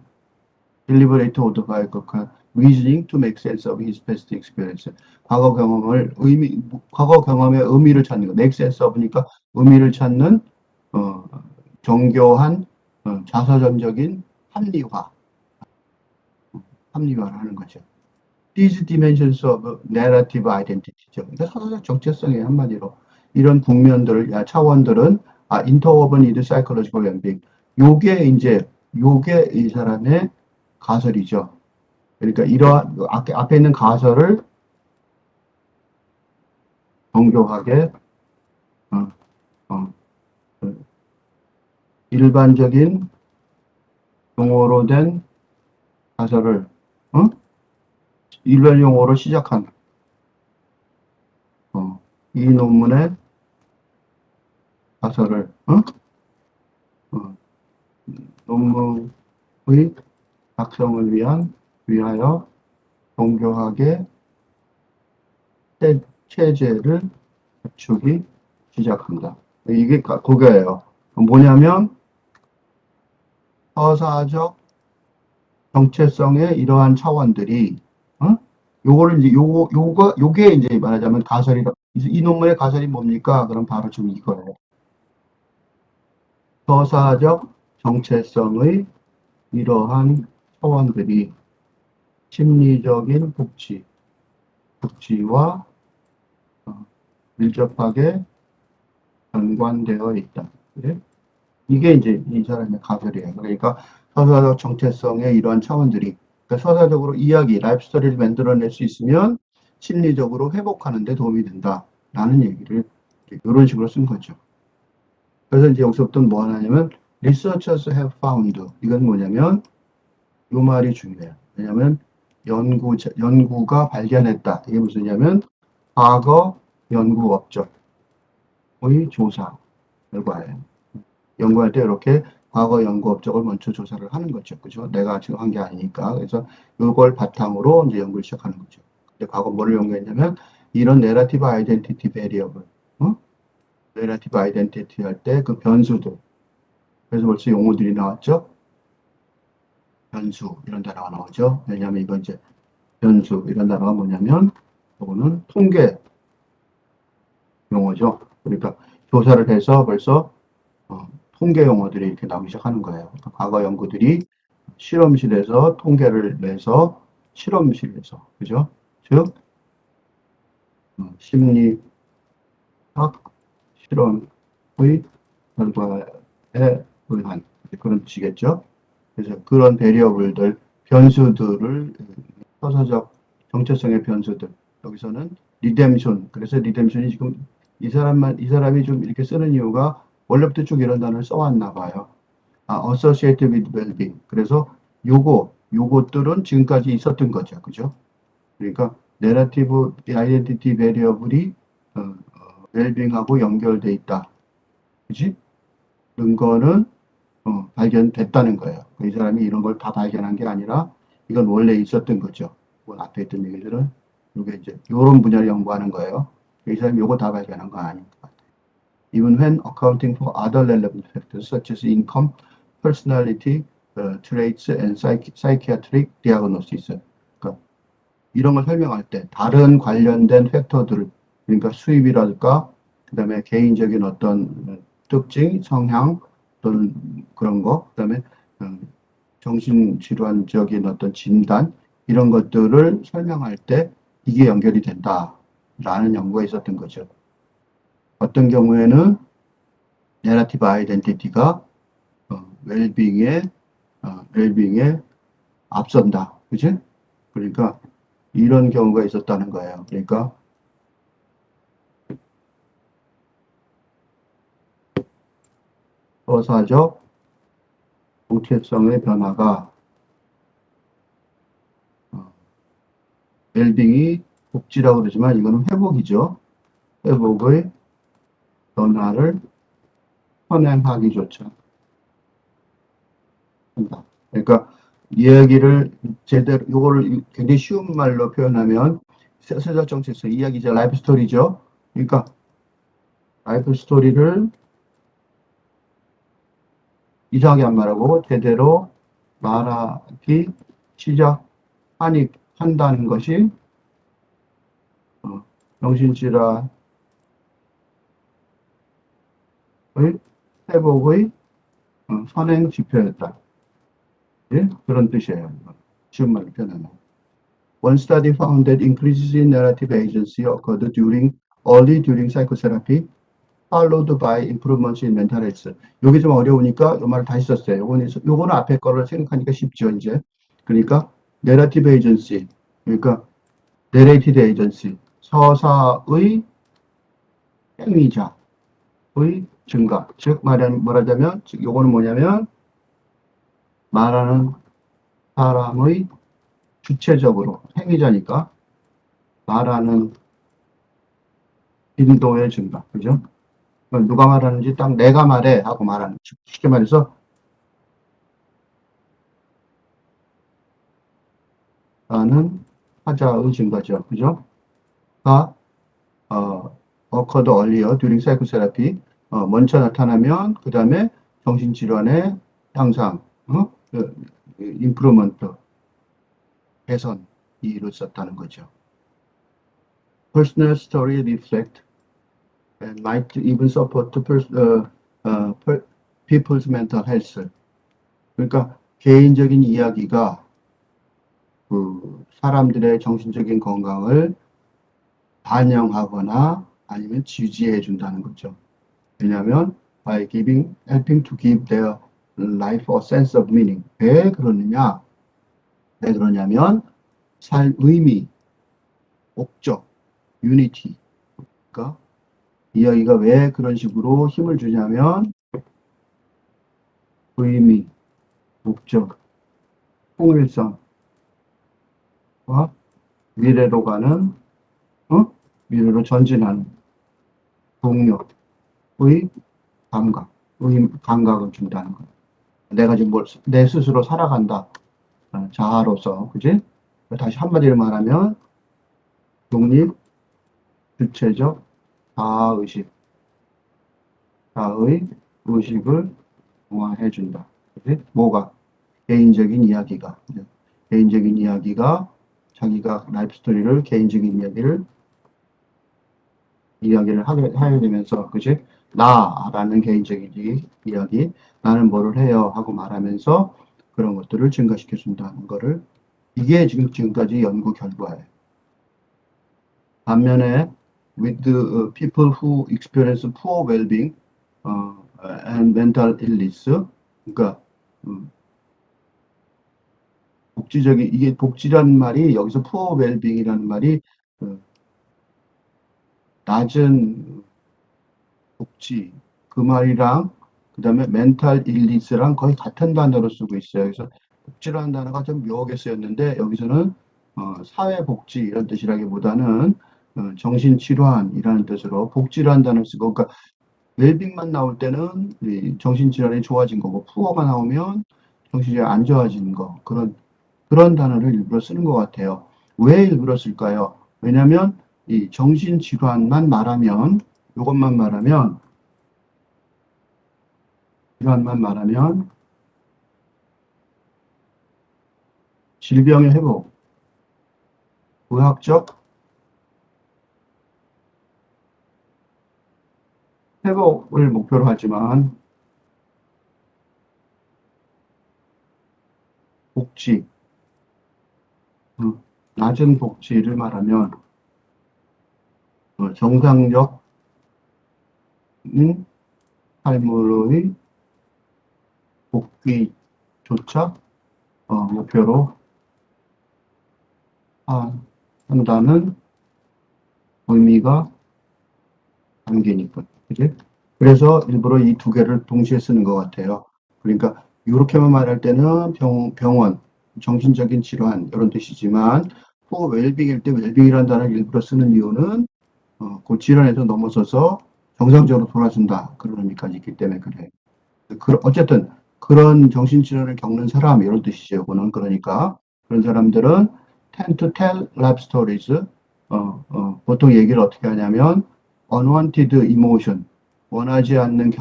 deliberate or by reasoning to make sense of his past experience. 과거 경험의 의미를 찾는 거. make sense of니까 의미를 찾는 정교한 자서전적인 합리화를 하는 거죠. These dimensions of narrative identity죠. 그러니까 서사적 정체성의 한마디로 이런 차원들은 interwoven with psychological well-being. 요게 이 사람의 가설이죠. 그러니까 이러한 앞에 있는 가설을 정교하게 일반적인 용어로 된 가설을 일반 용어로 시작한 이 논문의 가설을 논문의 작성을 위하여 정교하게 체제를 갖추기 시작한다. 이게 그거예요. 뭐냐면 서사적 정체성의 이러한 차원들이, 요거를 이제 요게 이제 말하자면 가설이다. 이 논문의 가설이 뭡니까? 그럼 바로 지금 이거예요. 서사적 정체성의 이러한 차원들이 심리적인 복지와 밀접하게 연관되어 있다. 그래? 이게 이제 이 사람의 가설이에요. 그러니까 서사적 정체성의 이러한 차원들이, 그러니까 서사적으로 이야기, 라이프 스토리를 만들어낼 수 있으면 심리적으로 회복하는 데 도움이 된다라는 얘기를 이런 식으로 쓴 거죠. 그래서 이제 여기서부터 뭐 하냐면 researchers have found, 이건 뭐냐면 이 말이 중요해요. 왜냐하면 연구가 발견했다. 이게 무슨냐면 과거 연구 업적의 조사 결과예요. 연구할 때 이렇게 과거 연구 업적을 먼저 조사를 하는 거죠. 그죠? 내가 지금 한 게 아니니까. 그래서 이걸 바탕으로 이제 연구를 시작하는 거죠. 근데 과거 뭐를 연구했냐면 이런 내러티브 아이덴티티 베리어블, 내러티브 아이덴티티 할 때 그 변수들. 그래서 벌써 용어들이 나왔죠. 변수 이런 단어가 나오죠. 왜냐하면 이건 이제 변수 이런 단어가 뭐냐면 이거는 통계 용어죠. 그러니까 조사를 해서 벌써 통계 용어들이 이렇게 나오기 시작하는 거예요. 그러니까 과거 연구들이 실험실에서 통계를 내서 실험실에서, 그죠? 즉 심리학 실험의 결과에 의한 그런 뜻이겠죠. 그래서 그런 베리어블들, 변수들을 서사적 정체성의 변수들, 여기서는 리뎀션, 그래서 리뎀션이 지금 이 사람이 좀 이렇게 쓰는 이유가 원래부터 쭉 이런 단어를 써왔나 봐요. associated with well-being. 그래서 요것들은 지금까지 있었던 거죠. 그죠? 그러니까 내러티브 아이덴티티 베리어블이 웰빙하고 연결돼 있다. 그지? 근거는 발견됐다는 거예요. 이 사람이 이런 걸 다 발견한 게 아니라 이건 원래 있었던 거죠. 앞에 있던 얘기들은 이게 이제 이런 분야를 연구하는 거예요. 이 사람이 요거 다 발견한 건 아닌 것 같아요. Even when accounting for other relevant factors such as income, personality, traits, and psychiatric diagnosis. 그러니까 이런 걸 설명할 때 다른 관련된 팩터들, 그러니까 수입이랄까, 그 다음에 개인적인 어떤 특징, 성향 또는 그런 거, 그 다음에 정신질환적인 어떤 진단 이런 것들을 설명할 때 이게 연결이 된다라는 연구가 있었던 거죠. 어떤 경우에는 내러티브 아이덴티티가 웰빙에 앞선다. 그지? 그러니까 이런 경우가 있었다는 거예요. 그러니까 서사적 정체성의 변화가 웰빙이 복지라고 그러지만 이거는 회복이죠. 회복의 변화를 선행하기조차 한다. 그러니까 이야기를 제대로 이거를 굉장히 쉬운 말로 표현하면 서사적 정체성 이야기죠. 라이프 스토리죠. 그러니까 라이프 스토리를 이상하게 안 말하고 제대로 말하기 한다는 것이 정신질환의 회복의 선행 지표였다. 예? 그런 뜻이에요. 쉬운 말로 표현하면. One study found that increases in narrative agency occurred early during psychotherapy, followed by improvements in mental health. 요게 좀 어려우니까 요 말을 다시 썼어요. 요거는 앞에 거를 생각하니까 쉽죠, 이제. 그러니까 narrative agency, 그러니까 narrated agency, 서사의 행위자의 증가. 즉 말하자면 요거는 뭐냐면 말하는 사람의 주체적으로 행위자니까 말하는 빈도의 증가. 그죠? 누가 말하는지 딱 내가 말해 하고 말하는. 쉽게 말해서 라는 하자의 증가죠. 그죠? 가, occurred earlier during psychotherapy. 먼저 나타나면, 그 다음에 정신질환의 향상, improvement, 개선이 이루어졌다는 거죠. Personal story reflect and might even support people's mental health. 그러니까 개인적인 이야기가 그 사람들의 정신적인 건강을 반영하거나 아니면 지지해 준다는 거죠. 왜냐하면 helping to give their life a sense of meaning. 왜 그러느냐? 왜 그러냐면 의미, 목적, unity. 그러니까 이야기가 왜 그런 식으로 힘을 주냐면 의미, 목적, 통일성과 미래로 가는, 미래로 전진하는 동력의 감각을 준다는 거예요. 내가 지금 내 스스로 살아간다. 자아로서, 그지? 다시 한마디로 말하면, 독립, 주체적, 자아의식, 자아의 의식을 동화해준다. 그지? 뭐가? 개인적인 이야기가. 개인적인 이야기가 자기가 라이프 스토리를, 개인적인 이야기를 하게 되면서, 그지? 나라는 개인적인 이야기, 나는 뭐를 해요? 하고 말하면서 그런 것들을 증가시켜준다는 거를, 이게 지금까지 연구 결과예요. 반면에, with the people who experience poor well-being and mental illness, 그러니까, 이게 복지라는 말이, 여기서 poor well-being이라는 말이, 낮은 복지, 그 말이랑, 그 다음에 멘탈 일리스랑 거의 같은 단어로 쓰고 있어요. 그래서 복지라는 단어가 좀 묘하게 쓰였는데, 여기서는 사회복지 이런 뜻이라기보다는 정신질환이라는 뜻으로 복지라는 단어를 쓰고, 그러니까 웰빙만 나올 때는 정신질환이 좋아진 거고, 푸어가 나오면 정신질환이 안 좋아지는 거, 그런 단어를 일부러 쓰는 것 같아요. 왜 일부러 쓸까요? 왜냐하면 이 정신질환만 말하면, 이것만 말하면, 질환만 말하면 질병의 회복, 의학적 회복을 목표로 하지만 복지, 낮은 복지를 말하면 정상적 삶의 복귀조차 목표로 한다는 의미가 담기니까. 그지? 그래서 일부러 이 두 개를 동시에 쓰는 것 같아요. 그러니까 이렇게만 말할 때는 병원, 정신적인 질환 이런 뜻이지만 또 웰빙일 때 웰빙이라는 단어를 일부러 쓰는 이유는 그 질환에서 넘어서서 정상적으로 돌아준다 그런 의미까지 있기 때문에 그래. 어쨌든 그런 정신질환을 겪는 사람 이런 뜻이죠. 이거는 그러니까 그런 사람들은 tend to tell life stories. 보통 얘기를 어떻게 하냐면 unwanted emotion, 원하지 않는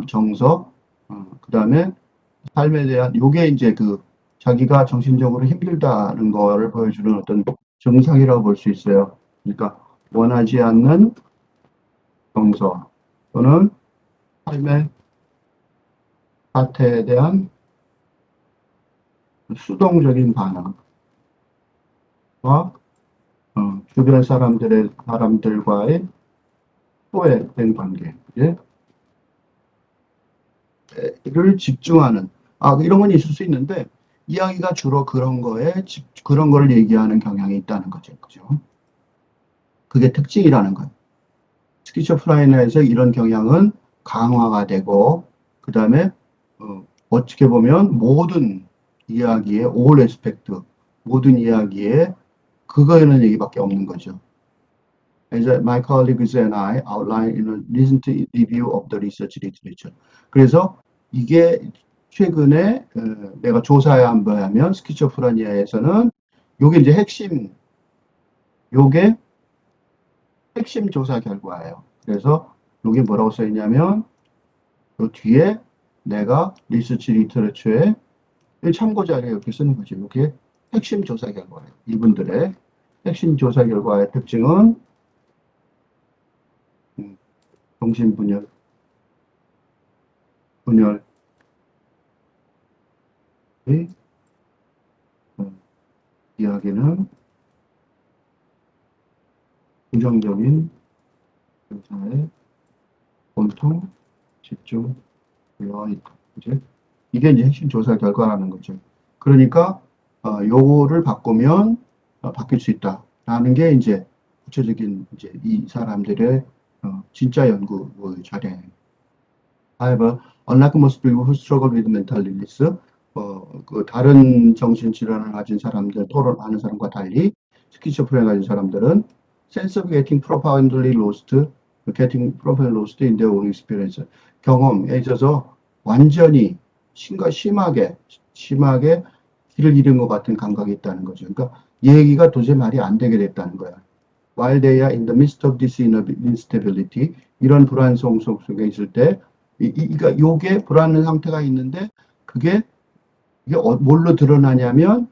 정서, 그 다음에 삶에 대한 요게 이제 그 자기가 정신적으로 힘들다는 거를 보여주는 어떤 증상이라고 볼 수 있어요. 그러니까 원하지 않는 정서 또는 삶의 사태에 대한 수동적인 반응과 주변 사람들과의 소외된 관계, 를 집중하는, 이런 건 있을 수 있는데, 이야기가 주로 그런 걸 얘기하는 경향이 있다는 거죠. 그죠? 그게 특징이라는 거예요. 스키조프라이나에서 이런 경향은 강화가 되고, 그 다음에, 어떻게 보면 모든 이야기의 all aspect, 모든 이야기에 그거에는 얘기밖에 없는 거죠. As my colleagues and I outline in a recent review of the research literature. 그래서 이게 최근에 내가 조사한 바에 하면 스키조프라니아에서는 요게 이제 요게 핵심 조사 결과예요. 그래서 여기 뭐라고 써 있냐면 요 뒤에 내가 리서치 리터러처에 참고 자료 이렇게 쓰는 거죠. 이게 핵심 조사 결과예요. 이분들의 핵심 조사 결과의 특징은 정신분열, 분열의 이야기는 부정적인 현상에 온통 집중되어 있다. 이제 이게 이제 핵심 조사 결과라는 거죠. 그러니까 요거를 바꾸면 바뀔 수 있다라는 게 이제 구체적인 이제 이 사람들의 진짜 연구 자료예요. However, unlike most people who struggle with mental illness, 그 다른 정신질환을 가진 사람들, 토론하는 사람과 달리 스키즈프레니아 가진 사람들은 sense of getting profoundly lost in their own experience. 경험에 있어서 완전히 심하게 길을 잃은 것 같은 감각이 있다는 거죠. 그러니까 얘기가 도저히 말이 안 되게 됐다는 거야. While they are in the midst of this instability, 이런 불안성 속에 있을 때, 그러니까 요게 불안한 상태가 있는데, 그게 이게 뭘로 드러나냐면,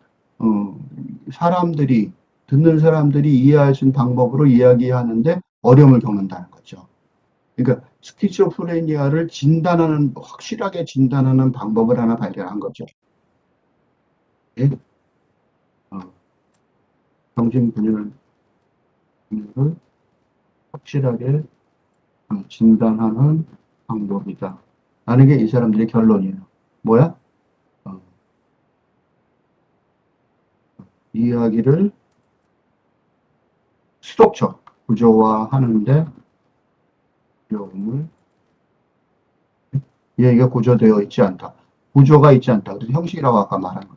사람들이, 듣는 사람들이 이해할 수 있는 방법으로 이야기하는데 어려움을 겪는다는 거죠. 그러니까 스키즈오프레니아를 확실하게 진단하는 방법을 하나 발견한 거죠. 예? 정신분열을 확실하게 진단하는 방법이다. 라는 게 이 사람들의 결론이에요. 뭐야? 이야기를 스트럭처, 구조화하는데 어려움을 이야기가 구조되어 있지 않다. 구조가 있지 않다. 그래서 형식이라고 아까 말한 거.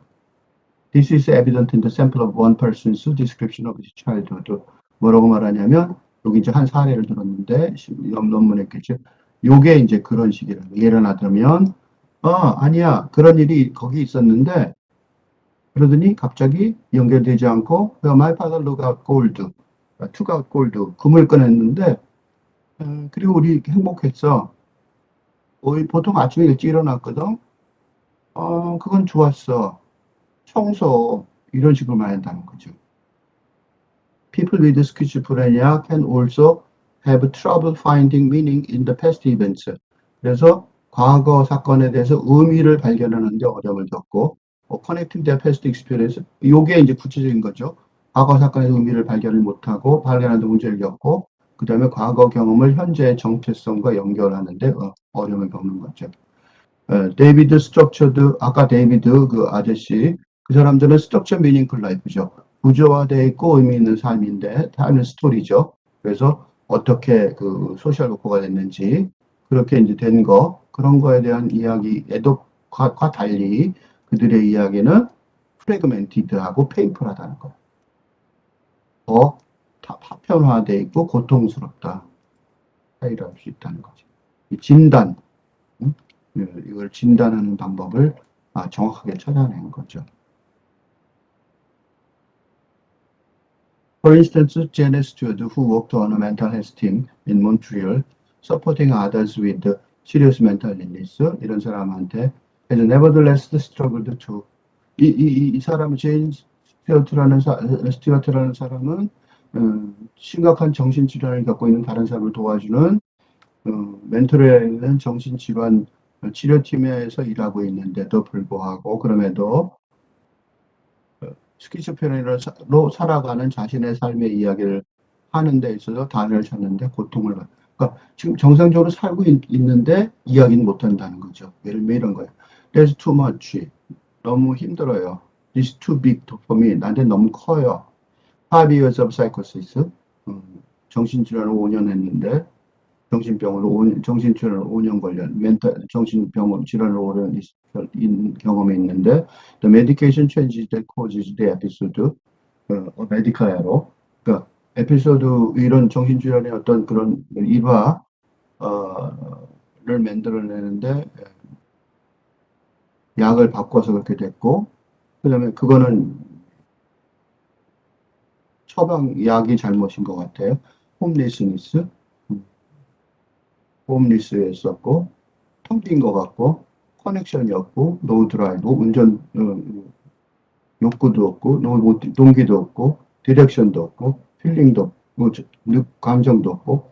This is evident in the sample of one person's description of his childhood. 뭐라고 말하냐면 여기 이제 한 사례를 들었는데 논문에 있겠죠. 요게 이제 그런 식이라고. 예를 들면 아니야. 그런 일이 거기 있었는데 그러더니 갑자기 연결되지 않고 My father took out gold. 금을 꺼냈는데 그리고 우리 행복했어. 보통 아침에 일찍 일어났거든. 그건 좋았어. 청소 이런 식으로 말한다는 거죠. People with schizophrenia can also have trouble finding meaning in the past events. 그래서 과거 사건에 대해서 의미를 발견하는데 어려움을 겪고 connecting their past experience. 요게 이제 구체적인 거죠. 과거 사건의 의미를 발견을 못하고 발견하는 데 문제를 겪고 그 다음에 과거 경험을 현재의 정체성과 연결하는데 어려움을 겪는 거죠. 데이비드 스트럭처드, 아까 데이비드 그 아저씨, 그 사람들은 스트럭처 미닝풀 라이프죠. 구조화되어 있고 의미 있는 삶인데, 삶의 스토리죠. 그래서 어떻게 그 소셜 워커가 됐는지, 그렇게 이제 된 거, 그런 거에 대한 이야기에도 과 달리 그들의 이야기는 프래그멘티드하고 페인풀하다는 거예요. 더 파편화되어 있고 고통스럽다. 차이를 알 수 있다는 거죠. 진단, 이걸 진단하는 방법을 정확하게 찾아낸 거죠. For instance, Janet Stewart, who worked on a mental health team in Montreal, supporting others with serious mental illness, 이런 사람한테 has nevertheless struggled to. 이 사람은 제인 스튜어트라는 사람은 심각한 정신질환을 갖고 있는 다른 사람을 도와주는 멘토르에 있는 정신질환 치료팀에서 일하고 있는데도 불구하고 그럼에도 스키즈프레니아로 살아가는 자신의 삶의 이야기를 하는 데 있어서 단어를 찾는데 고통을 받. 그러니까 지금 정상적으로 살고 있는데 이야기는 못한다는 거죠. 예를 들면 이런 거예요. There's too much. 너무 힘들어요. It's too big for me. 나한테 너무 커요. 5 years of psychosis. 정신질환을 5년 했는데 정신질환으로 5년 걸린 정신병원 질환을 오랜 경험이 있는데 the medication changes that causes the episode medical error. 그러니까 에피소드 이런 정신질환의 어떤 그런 일화를 만들어내는데 약을 바꿔서 그렇게 됐고 그다음에 그거는 처방약이 잘못인 것 같아요. 홈리스니스, 홈리스였었고, 텅 빈 것 같고, 커넥션이 없고, 노 드라이브, 운전, 욕구도 없고, 동기도 없고, 디렉션도 없고, 필링도 없고, 감정도 없고,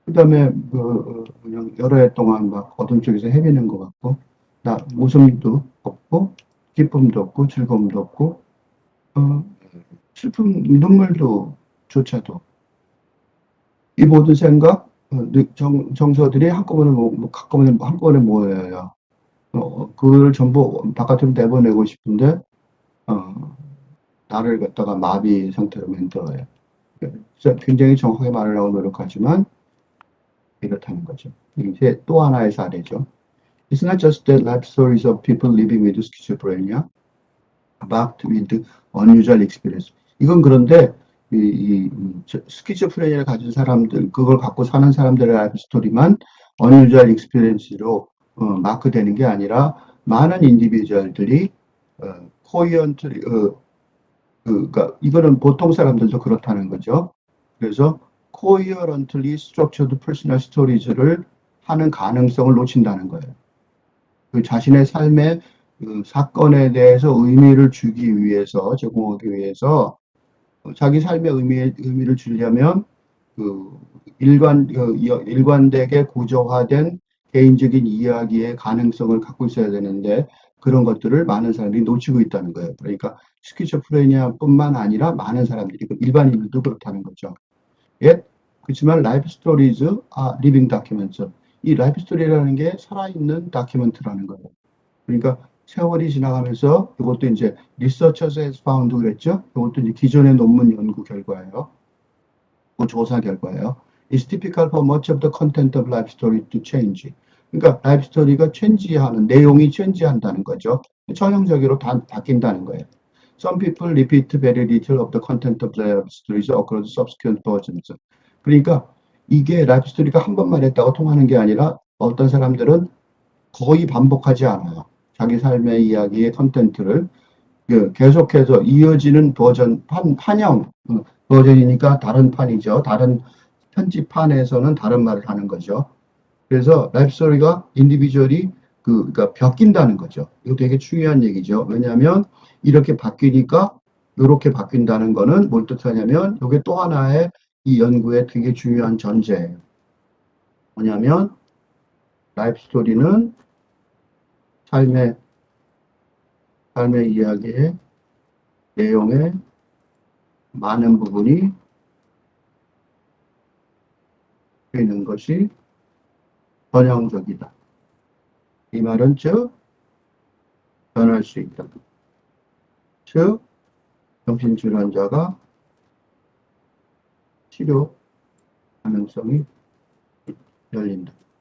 그 다음에, 그냥 여러 해 동안 막 어둠 쪽에서 헤매는 것 같고, 웃음도 없고, 기쁨도 없고, 즐거움도 없고, 어, 슬픔, 눈물도 조차도. 이 모든 생각, 정서들이 한꺼번에 모여요. 그걸 전부 바깥으로 내보내고 싶은데, 어, 나를 갖다가 마비 상태로 만들어요. 그래서 굉장히 정확하게 말하려고 노력하지만, 이렇다는 거죠. 이제 또 하나의 사례죠. It's not just the life stories of people living with schizophrenia, but with unusual experience. 이건 그런데 스키즈프레니아를 가진 사람들, 그걸 갖고 사는 사람들의 라이프 스토리만 unusual experience로 마크되는 게 아니라 많은 인디비주얼들이 코히언트, 그러니까 이거는 보통 사람들도 그렇다는 거죠. 그래서 coherently structured personal stories를 하는 가능성을 놓친다는 거예요. 그 자신의 삶의 그 사건에 대해서 의미를 주기 위해서, 제공하기 위해서 자기 삶의 의미를 주려면 그 일관되게 구조화된 개인적인 이야기의 가능성을 갖고 있어야 되는데 그런 것들을 많은 사람들이 놓치고 있다는 거예요. 그러니까 스키즈프레니아뿐만 아니라 많은 사람들이 일반인들도 그렇다는 거죠. 예, 그렇지만 라이프 스토리즈 리빙 다큐멘트. 이 라이프 스토리라는 게 살아있는 다큐멘트라는 거예요. 그러니까 세월이 지나가면서 이것도 이제 리서처스 has found 그랬죠. 이것도 이제 기존의 논문 연구 결과예요. 그 조사 결과예요. It's typical for much of the content of life story to change. 그러니까 라이프 스토리가 내용이 체인지한다는 거죠. 전형적으로 바뀐다는 거예요. Some people repeat very little of the content of their stories across subsequent versions. 그러니까 이게 라이프 스토리가 한 번만 했다고 통하는 게 아니라 어떤 사람들은 거의 반복하지 않아요. 자기 삶의 이야기의 컨텐츠를 계속해서 이어지는 버전, 판형 버전이니까 다른 판이죠. 다른 편집판에서는 다른 말을 하는 거죠. 그래서 라이프 스토리가 인디비주얼이 그러니까 바뀐다는 거죠. 이거 되게 중요한 얘기죠. 왜냐하면 이렇게 바뀌니까 이렇게 바뀐다는 거는 뭘 뜻하냐면 이게 또 하나의 이 연구의 되게 중요한 전제예요. 뭐냐면 라이프 스토리는 삶의 이야기의 내용의 많은 부분이 있는 것이 전형적이다. 이 말은 즉 변할 수 있다. 즉 정신질환자가 치료 가능성이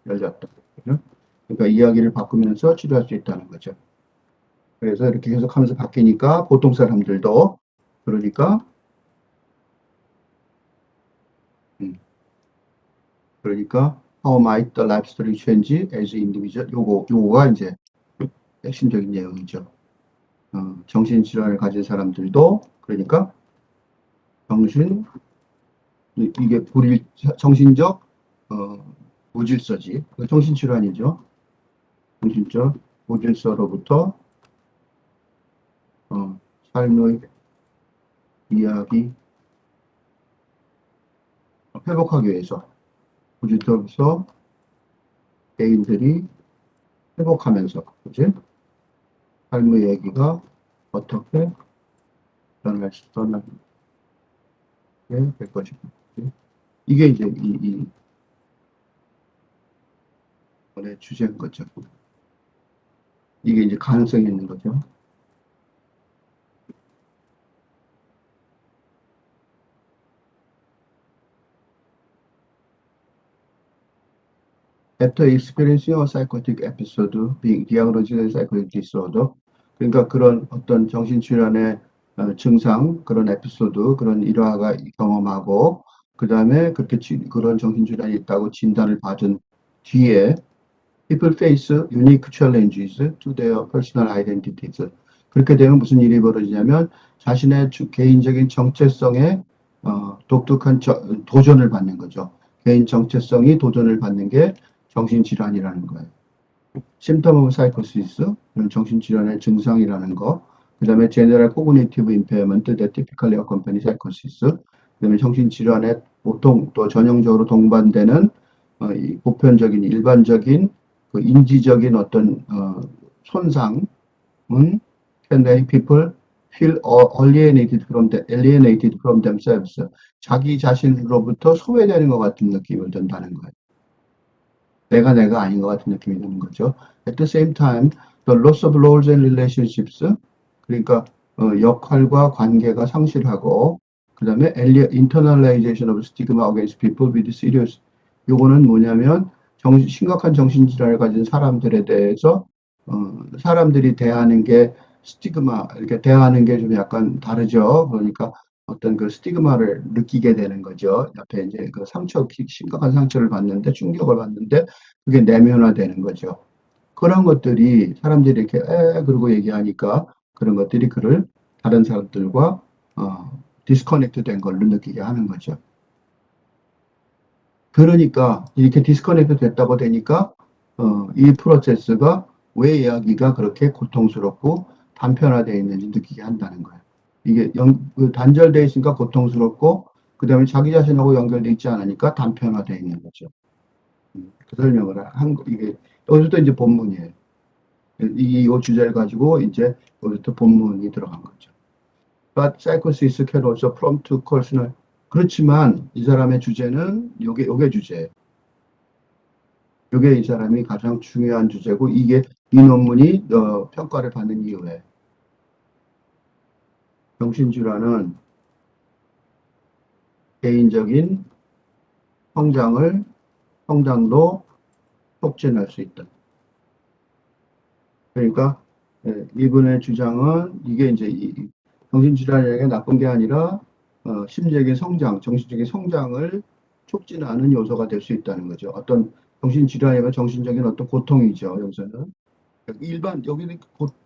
열렸다. 그러니까 이야기를 바꾸면서 치료할 수 있다는 거죠. 그래서 이렇게 계속하면서 바뀌니까 보통 사람들도 그러니까 how might the life story change as individual? 요거가 이제 핵심적인 내용이죠. 정신질환을 가진 사람들도 그러니까 이게 정신적 무질서지. 정신질환이죠. 정신적 무질서로부터 삶의 이야기 회복하기 위해서 무질서로서 개인들이 회복하면서 그치? 삶의 얘기가 어떻게 변하게 될 것인가. 이게 이제 이번에 주제인 거죠. 이게 이제 가능성이 있는 거죠. After experiencing a psychotic episode, being diagnosed as psychotic disorder, 그러니까 그런 어떤 정신질환의 증상, 그런 에피소드, 그런 일화가 경험하고, 그 다음에 그런 정신질환이 있다고 진단을 받은 뒤에, people face unique challenges to their personal identities. 그렇게 되면 무슨 일이 벌어지냐면, 자신의 개인적인 정체성에 독특한 도전을 받는 거죠. 개인 정체성이 도전을 받는 게 정신질환이라는 거예요. symptom of psychosis, 정신질환의 증상이라는 거. 그 다음에 general cognitive impairment that typically accompany psychosis. 그 다음에 정신질환에 보통 또 전형적으로 동반되는 이 보편적인 일반적인 그 인지적인 어떤 손상은 can make people feel alienated from themselves. 자기 자신으로부터 소외되는 것 같은 느낌을 든다는 거예요. 내가 아닌 것 같은 느낌이 드는 거죠. At the same time, the loss of roles and relationships, 그러니까 역할과 관계가 상실하고, 그 다음에 internalization of stigma against people with serious. 요거는 뭐냐면 심각한 정신질환을 가진 사람들에 대해서 사람들이 대하는 게 스티그마, 이렇게 대하는 게 좀 약간 다르죠. 그러니까 어떤 그 스티그마를 느끼게 되는 거죠. 옆에 이제 그 심각한 상처를 받는데, 충격을 받는데, 그게 내면화되는 거죠. 그런 것들이 사람들이 이렇게 그러고 얘기하니까 그런 것들이 그를 다른 사람들과 디스커넥트 된 걸로 느끼게 하는 거죠. 그러니까 이렇게 디스커넥트 됐다고 되니까 이 프로세스가 왜 이야기가 그렇게 고통스럽고 단편화되어 있는지 느끼게 한다는 거예요. 이게 단절되어 있으니까 고통스럽고 그 다음에 자기 자신하고 연결되어 있지 않으니까 단편화되어 있는 거죠. 그 설명을 이게 여기서부터 이제 본문이에요. 이 주제를 가지고 이제 여기서부터 본문이 들어간 거죠. But psychosis can also prompt to personal. 그렇지만 이 사람의 주제는 요게 주제예요. 요게 이 사람이 가장 중요한 주제고 이 논문이 평가를 받는 이유예요. 정신질환은 개인적인 성장도 촉진할 수 있다. 그러니까 이분의 주장은 이게 이제 정신질환이라는 게 나쁜 게 아니라 심리적인 성장, 정신적인 성장을 촉진하는 요소가 될 수 있다는 거죠. 어떤 정신질환이면 정신적인 어떤 고통이죠. 여기서는 여기는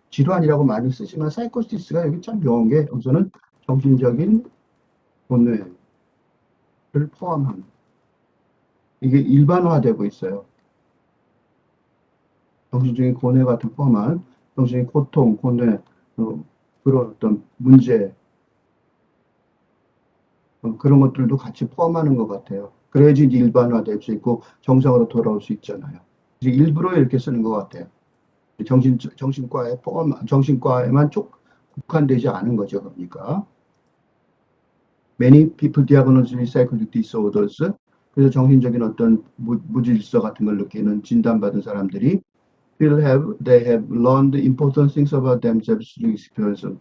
질환이라고 많이 쓰지만 사이코시스가 여기 참 묘한 게 여기서는 정신적인 고뇌를 포함한 이게 일반화되고 있어요. 정신적인 고뇌 같은 포함한 정신적인 고통, 고뇌, 그런 어떤 문제, 그런 것들도 같이 포함하는 것 같아요. 그래야지 일반화될 수 있고 정상으로 돌아올 수 있잖아요. 일부러 이렇게 쓰는 것 같아요. 정신과에만 국한되지 않은 거죠. 그러니까 many people diagnosed with psychotic disorders. 그래서 정신적인 어떤 무질서 같은 걸 느끼는 진단받은 사람들이 they have learned important things about themselves through experience of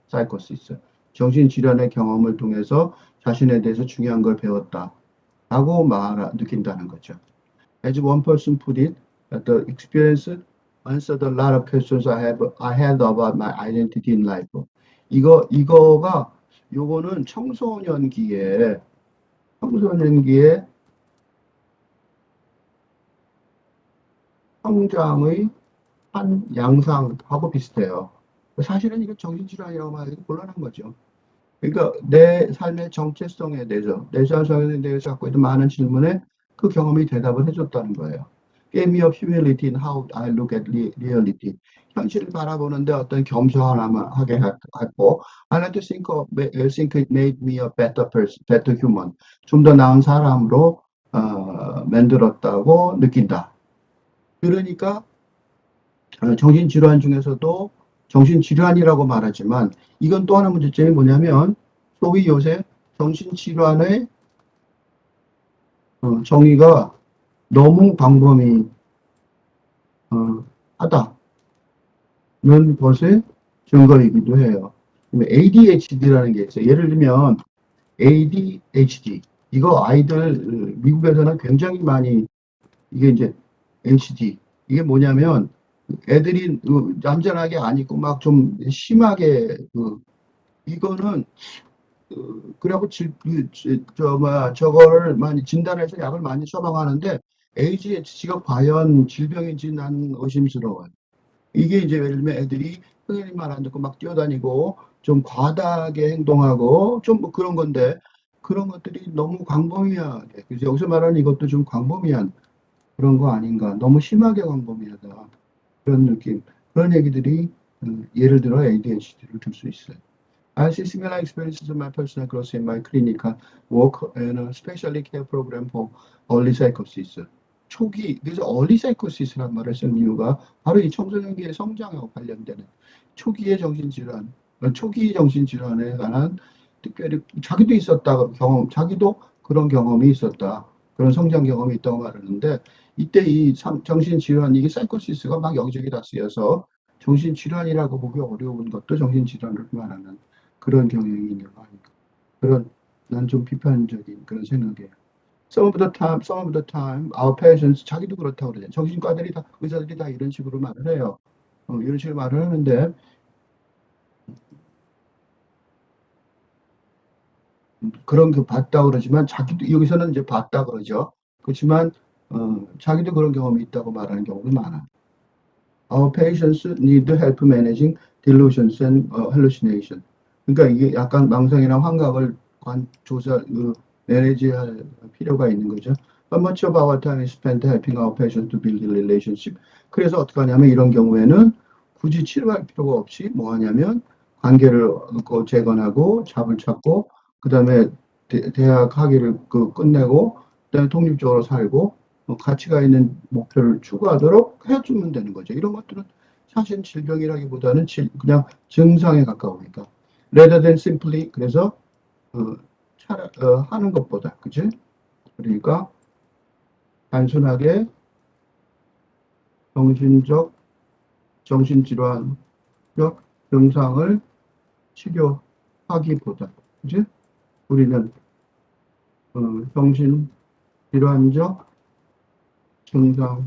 psychosis. 정신질환의 경험을 통해서 자신에 대해서 중요한 걸 배웠다. 라고 느낀다는 거죠. As one person put it, the experience answered a lot of questions I had about my identity in life. 요거는 청소년기에 성장의 한 양상하고 비슷해요. 사실은 이거 정신질환이라고 말하기 곤란한 거죠. 그러니까 내 삶의 정체성에 대해서, 내 자신에 대해서 갖고 있는 많은 질문에 그 경험이 대답을 해줬다는 거예요. Gave me a humility in how I look at reality. 현실을 바라보는데 어떤 겸손하게 했고, I like to think it made me a better person, better human. 좀 더 나은 사람으로 만들었다고 느낀다. 그러니까 정신질환 중에서도 정신질환이라고 말하지만 이건 또 하나 문제점이 뭐냐면 소위 요새 정신질환의 정의가 너무 광범위하다는 것의 증거이기도 해요. ADHD라는 게 있어요. 예를 들면 ADHD 이거 아이들 미국에서는 굉장히 많이 이게 이제 HD 이게 뭐냐면 애들이 얌전하게 안 있고 막 좀 심하게 이거는 그래갖고 저거를 많이 진단해서 약을 많이 처방하는데 ADHD가 과연 질병인지 난 의심스러워요. 이게 이제 예를 들면 애들이 선생님 말 안 듣고 막 뛰어다니고 좀 과다하게 행동하고 좀 뭐 그런 건데 그런 것들이 너무 광범위하게 그래서 여기서 말하는 이것도 좀 광범위한 그런 거 아닌가 너무 심하게 광범위하다 그런 느낌 그런 얘기들이 예를 들어 ADHD를 줄 수 있어요. I see similar experiences of my personal growth in my clinical work and a specially care program for early psychosis. 초기, 그래서 early psychosis란 말을 쓴 이유가 바로 이 청소년기의 성장하고 관련되는 초기의 정신질환, 초기 정신질환에 관한 특별히 자기도 있었다, 경험, 자기도 그런 경험이 있었다. 그런 성장 경험이 있다고 말하는데 이때 이 정신질환, 이게 사이코시스가 막 여기저기 다 쓰여서 정신질환이라고 보기 어려운 것도 정신질환을 말하는 그런 경향이 있는 거 아닌가. 그런, 난 좀 비판적인 그런 생각이에요. some of the time, our patients, 자기도 그렇다고 그러죠. 정신과들이 다, 의사들이 다 이런 식으로 말을 해요. 이런 식으로 말을 하는데, 그런 그 봤다 그러지만, 자기도, 여기서는 이제 봤다 그러죠. 그렇지만, 자기도 그런 경험이 있다고 말하는 경우도 많아. Our patients need help managing delusions and hallucination. 그러니까 이게 약간 망상이나 환각을 매니지할 필요가 있는 거죠. How much of our time is spent helping our patients to build a relationship? 그래서 어떻게 하냐면 이런 경우에는 굳이 치료할 필요가 없이 뭐 하냐면 관계를 재건하고 잡을 찾고 그다음에 대학 학위를 끝내고 그다음에 독립적으로 살고 가치가 있는 목표를 추구하도록 해주면 되는 거죠. 이런 것들은 사실 질병이라기보다는 그냥 증상에 가까우니까. Rather than simply 그래서 하는 것보다 그지? 그러니까 단순하게 정신질환적 증상을 치료하기보다 그지? 우리는 정신질환적 증상을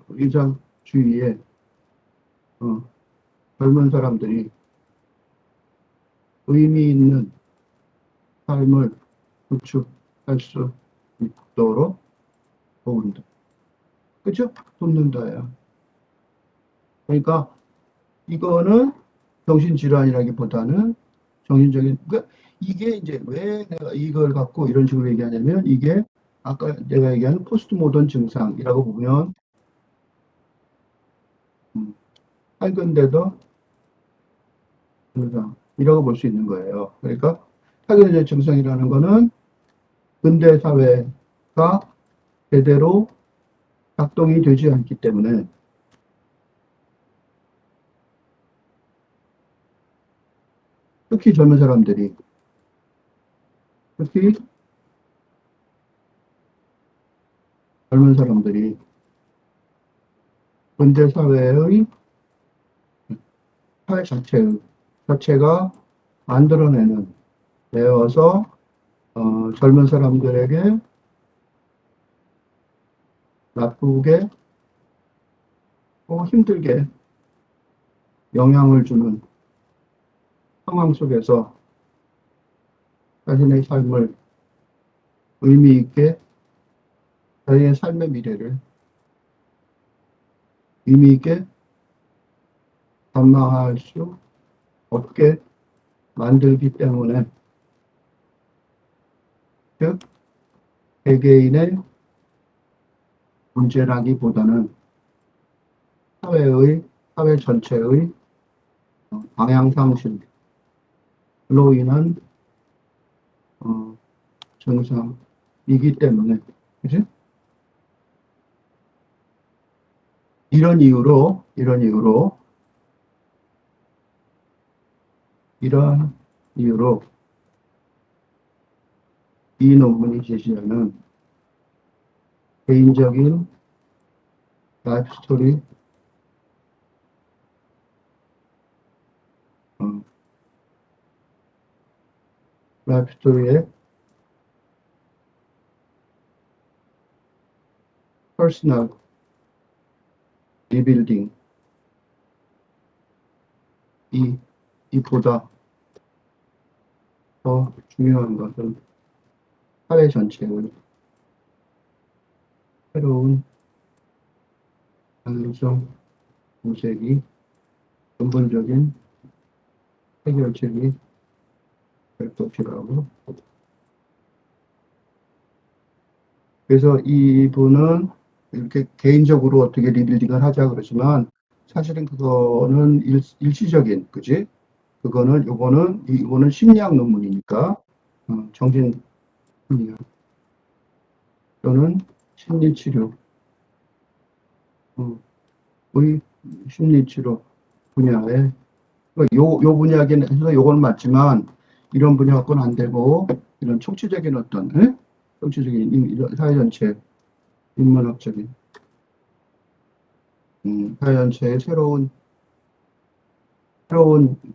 의상 주위에 젊은 사람들이 의미 있는 삶을 구축할 수 있도록 도운다. 그죠? 돕는다야. 그러니까 이거는 정신질환이라기보다는 정신적인, 그러니까 이게 이제 왜 내가 이걸 갖고 이런 식으로 얘기하냐면 이게 아까 내가 얘기한 포스트 모던 증상이라고 보면 밝은데도 증상이라고 볼 수 있는 거예요. 그러니까 타겟의 증상이라는 거는 근대 사회가 제대로 작동이 되지 않기 때문에 특히 젊은 사람들이 특히 젊은 사람들이 근대 사회의 사회 자체가 만들어내는 되어서 젊은 사람들에게 나쁘게 힘들게 영향을 주는 상황 속에서 자신의 삶을 의미 있게 자신의 삶의 미래를 의미 있게 전망할 수 없게 만들기 때문에 즉 개개인의 문제라기보다는 사회 전체의 방향 상실로 인한 증상이기 때문에 그치? 이런 이유로 이 논문이 제시하는 개인적인 라이프 스토리 라이프 스토리의 퍼스널 리빌딩 이보다 더 중요한 것은 사회 전체의 새로운 가능성 모색이 근본적인 해결책이 별도 필요하고. 그래서 이분은 이렇게 개인적으로 어떻게 리빌딩을 하자 그러지만 사실은 그거는 일시적인, 그지? 이거는 심리학 논문이니까, 정신, 심리학 또는 심리치료, 의 심리치료 분야에, 그러니까 요 분야긴 해서 요건 맞지만, 이런 분야 갖고는 안 되고, 이런 총체적인 어떤, 총체적인 이런 사회 전체, 인문학적인, 사회 전체의 새로운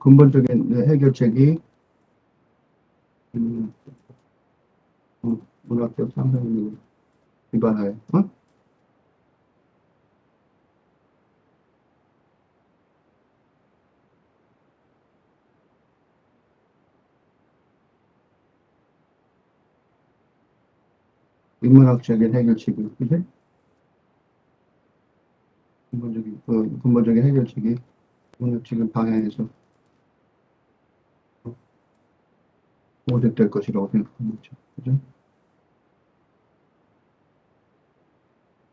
근본적인 해결책이, 음, 문학적 상상력을 기반하여, 인문학적인 해결책이, 그지? 근본적인 해결책이 문학적인 방향에서 모색될 것이라고 생각하는 거죠. 그죠?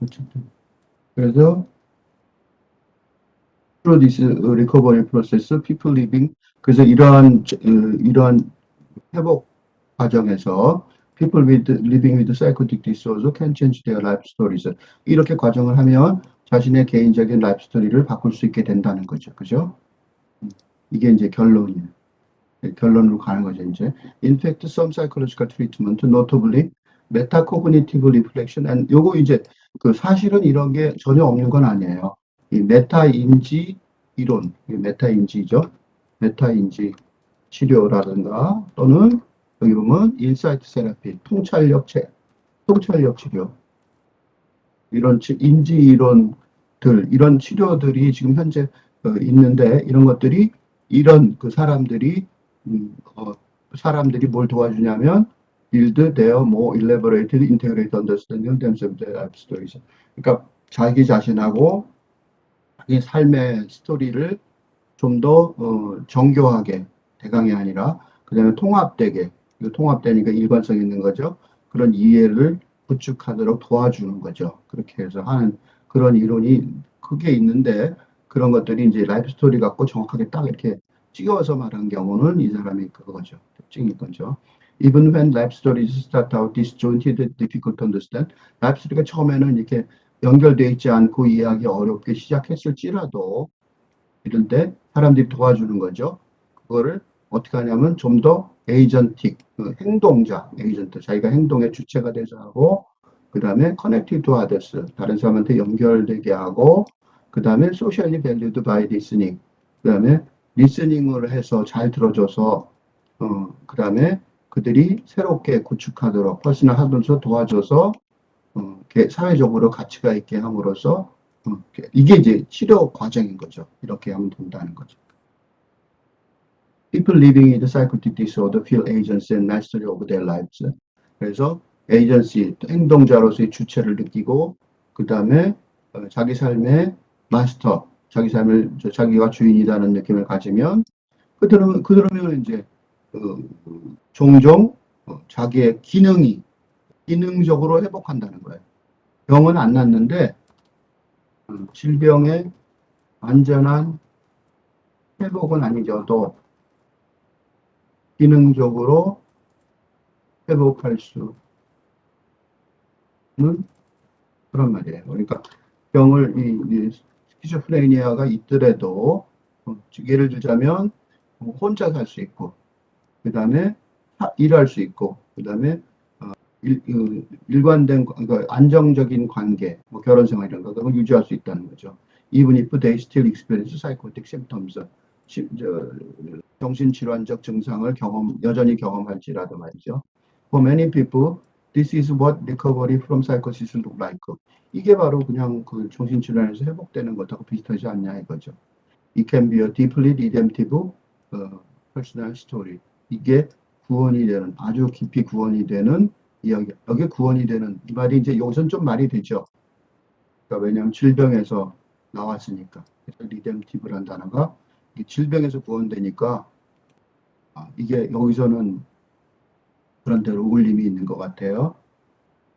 어쨌든. 그래서, through this recovery process, people living, 그래서 이러한 회복 과정에서 people living with psychotic disorder can change their life stories. 이렇게 과정을 하면 자신의 개인적인 라이프 스토리를 바꿀 수 있게 된다는 거죠. 그죠? 이게 이제 결론이에요. 결론으로 가는 거죠, 이제. In fact, some psychological treatment, notably metacognitive reflection, and 요거 이제 그 사실은 이런 게 전혀 없는 건 아니에요. 이 메타인지 이론, 이게 메타인지죠. 메타인지 치료라든가 또는 여기 보면 인사이트 세라피, 통찰력 치료, 이런 인지 이론들, 이런 치료들이 지금 현재 있는데 이런 것들이 이런 그 사람들이 뭘 도와주냐면 build their more elaborated integrated understanding of themselves and their life stories. 그러니까 자기 자신하고 자기 삶의 스토리를 좀 더 정교하게 대강이 아니라 그다음에 통합되게, 이거 통합되니까 일관성 있는 거죠. 그런 이해를 구축하도록 도와주는 거죠. 그렇게 해서 하는 그런 이론이 크게 있는데 그런 것들이 이제 라이프 스토리 갖고 정확하게 딱 이렇게 찍어서 말한 경우는 이 사람이 그거죠. 특징인 거죠. Even when life stories start out disjointed, difficult to understand. 라이프 스토리가 처음에는 이렇게 연결되어 있지 않고 이해하기 어렵게 시작했을지라도 이런데 사람들이 도와주는 거죠. 그거를 어떻게 하냐면 좀 더 에이전틱, 행동자, 에이전트, 자기가 행동의 주체가 돼서 하고, 그 다음에 커넥티브 투 아더스, 다른 사람한테 연결되게 하고, 그 다음에 소셜리 밸류드 바이 리스닝, 그 다음에 리스닝을 해서 잘 들어줘서, 그 다음에 그들이 새롭게 구축하도록 퍼스널 하면서 도와줘서 사회적으로 가치가 있게 함으로써 이게 이제 치료 과정인 거죠. 이렇게 하면 된다는 거죠. People living with psychotic disorder feel agency and mastery of their lives. 그래서 에이전시, 행동자로서의 주체를 느끼고 그 다음에 자기 삶의 마스터, 자기 삶을 자기가 주인이라는 느낌을 가지면 그러면 이제 종종 자기의 기능적으로 회복한다는 거예요. 병은 안 낫는데 질병의 완전한 회복은 아니죠도 기능적으로 회복할 수 있는 그런 말이에요. 그러니까 이 스키즈프레니아가 있더라도 예를 들자면 혼자 살 수 있고 그 다음에 일할 수 있고 그 다음에 일관된 그러니까 안정적인 관계, 뭐 결혼 생활 이런 거 그런 걸 유지할 수 있다는 거죠. Even if they still experience psychotic symptoms, 정신질환적 증상을 여전히 경험할지라도 말이죠. For many people, this is what recovery from psychosis look like. 이게 바로 그냥 그 정신질환에서 회복되는 것하고 비슷하지 않냐 이거죠. It can be a deeply redemptive personal story. 이게 구원이 되는, 아주 깊이 구원이 되는 이야기. 여기 구원이 되는, 이 말이 이제 여기서는 좀 말이 되죠. 그러니까 왜냐하면 질병에서 나왔으니까. 그래서 리뎀티브라는 단어가 질병에서 구원되니까 이게 여기서는 그런 대로 울림이 있는 것 같아요.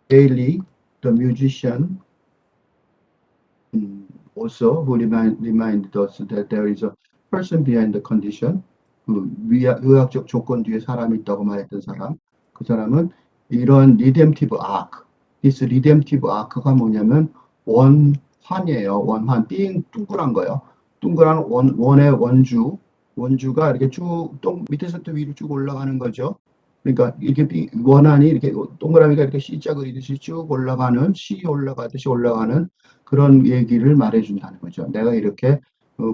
Bailey, the musician, also who reminded us that there is a person behind the condition. 그 의학적 조건 뒤에 사람이 있다고 말했던 사람. 그 사람은 이런 redemptive arc. This redemptive arc가 뭐냐면 원환이에요. 원환. being 둥그란 거예요. 둥그란 원의 원주가 이렇게 쭉 밑에서부터 위로 쭉 올라가는 거죠. 그러니까 이렇게 원안이 이렇게 동그라미가 이렇게 C자 그리듯이 쭉 올라가는, C 올라가듯이 올라가는 그런 얘기를 말해준다는 거죠. 내가 이렇게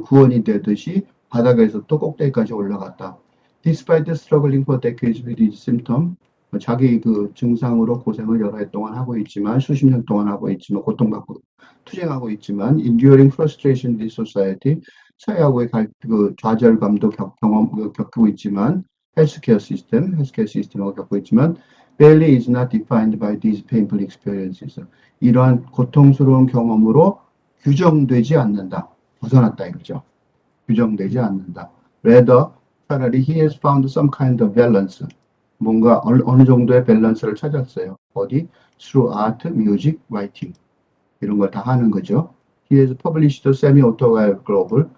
구원이 되듯이 바닥에서 또 꼭대기까지 올라갔다. Despite struggling for decades with his symptom, 자기 그 증상으로 고생을 여러 해 동안 하고 있지만, 수십 년 동안 하고 있지만, 고통받고 투쟁하고 있지만, enduring frustration in this society, 사회하고의 그 좌절감도 겪고 있지만, 헬스케어 시스템하고 겪고 있지만, Bailey is not defined by these painful experiences. 이러한 고통스러운 경험으로 규정되지 않는다. 벗어났다 이거죠. 규정되지 않는다. Rather, 차라리 he has found some kind of balance. 뭔가 어느 정도의 밸런스를 찾았어요. 어디? Through art, music, writing. 이런 걸 다 하는 거죠. He has published semi-autobiographical,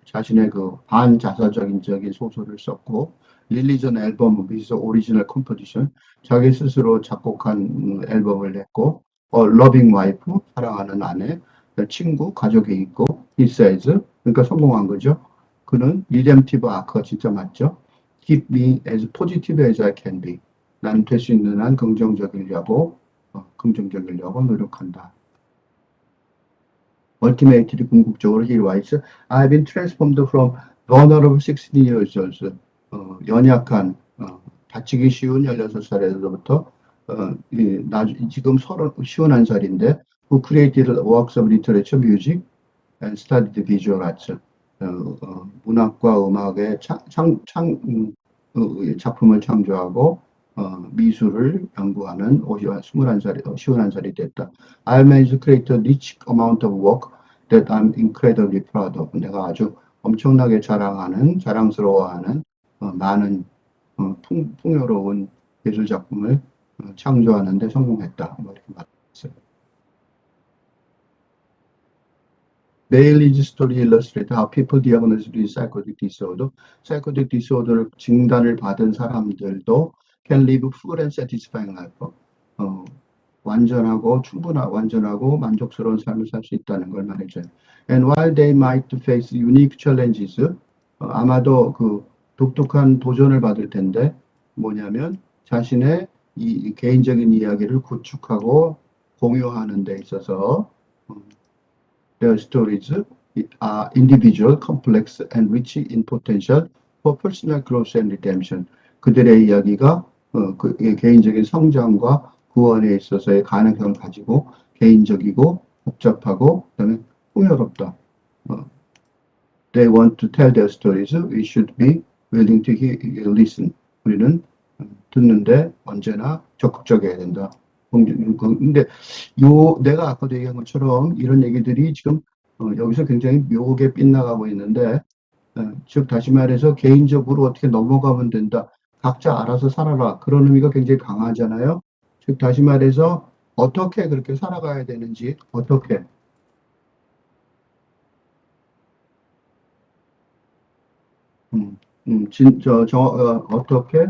자신의 그 반자서적인 소설을 썼고, 릴리전 앨범, 비서 오리지널 컴포지션, 자기 스스로 작곡한 앨범을 냈고, 러빙 와이프, 사랑하는 아내, 친구, 가족이 있고, he says, 그러니까 성공한 거죠. 그는 redemptive arc가 진짜 맞죠. Keep me as positive as I can be. 나는 될 수 있는 한 긍정적이려고 노력한다. Ultimately, 궁극적으로 he writes, I've been transformed from vulnerable 16 years old, 연약한, 다치기 쉬운 16살에서부터 지금 51살인데 who created works of literature, music, and studied visual arts. 문학과 음악의 작품을 창조하고 미술을 연구하는 51살이 됐다. I managed to create a rich amount of work that I'm incredibly proud of. 내가 아주 엄청나게 자랑스러워하는 많은 풍요로운 예술 작품을 창조하는 데 성공했다. 이렇게 말했어요. Bailey's story illustrates how people diagnosed with psychotic disorder, psychotic disorder를 진단을 받은 사람들도 can live full and satisfying life. 완전하고 만족스러운 삶을 살 수 있다는 걸 말해줘요. And while they might face unique challenges, 아마도 그 독특한 도전을 받을 텐데 뭐냐면 자신의 이 개인적인 이야기를 구축하고 공유하는 데 있어서 their stories are individual, complex, and rich in potential for personal growth and redemption. 그들의 이야기가 그 개인적인 성장과 구원에 있어서의 가능성을 가지고 개인적이고 복잡하고 그다음에 풍요롭다. They want to tell their stories. We should be willing to listen. 우리는 듣는데 언제나 적극적이어야 된다. 근데 내가 아까도 얘기한 것처럼 이런 얘기들이 지금 여기서 굉장히 묘하게 빗나가고 있는데, 즉 다시 말해서 개인적으로 어떻게 넘어가면 된다. 각자 알아서 살아라. 그런 의미가 굉장히 강하잖아요. 즉 다시 말해서 어떻게 그렇게 살아가야 되는지, 어떻게 어떻게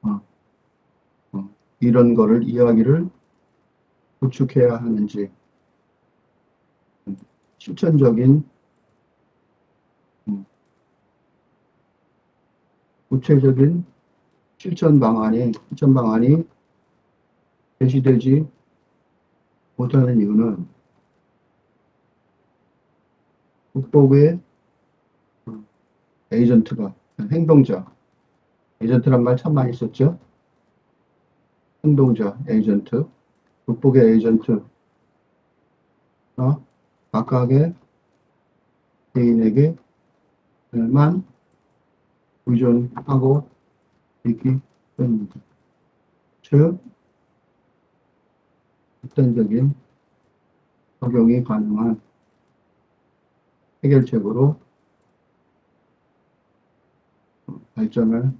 어, 이런 거를 이야기를 구축해야 하는지, 실천적인 구체적인 실천 방안이 제시되지 못하는 이유는 국법의 에이전트가 행동자, 에이전트란 말 참 많이 썼죠. 행동자, 에이전트, 국법의 에이전트, 각각의 개인에게만 의존하고 있기 때문입니다. 즉, 극단적인 적용이 가능한 해결책으로 발전할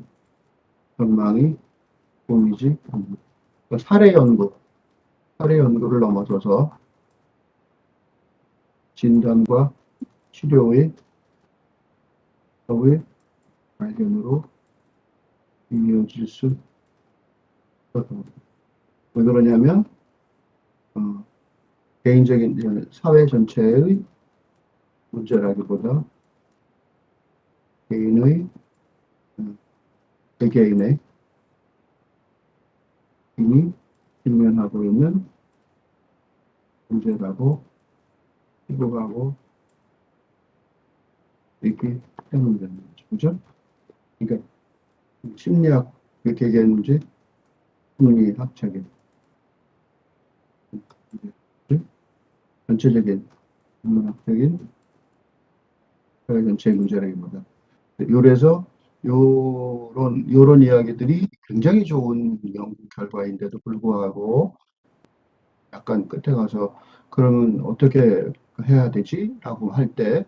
전망이 보이지 않는다. 사례 연구를 넘어서서 진단과 치료의 발견으로 이어질 수 있다. 왜 그러냐면 개인적인 사회 전체의 문제라기보다 개인의 개개인의 이미 직면하고 있는 문제라고 생각하고 있기 때문입니다. 그죠? 그러니까 심리학 개개인문제, 심리학적인 전체적인 인문학적인 사회 전체의 문제라기보다 요래서 요런 이야기들이 굉장히 좋은 연구 결과인데도 불구하고 약간 끝에 가서 그러면 어떻게 해야 되지? 라고 할 때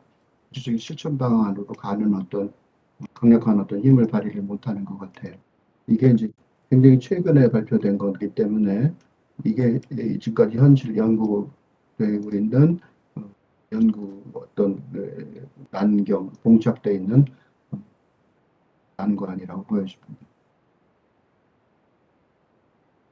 구체적인 실천 방안으로 가는 어떤 강력한 어떤 힘을 발휘를 못하는 것 같아요. 이게 이제 굉장히 최근에 발표된 거기 때문에 이게 지금까지 현실 연구되고 있는 연구 어떤 난경, 봉착되어 있는 난관이라고 보여집니다.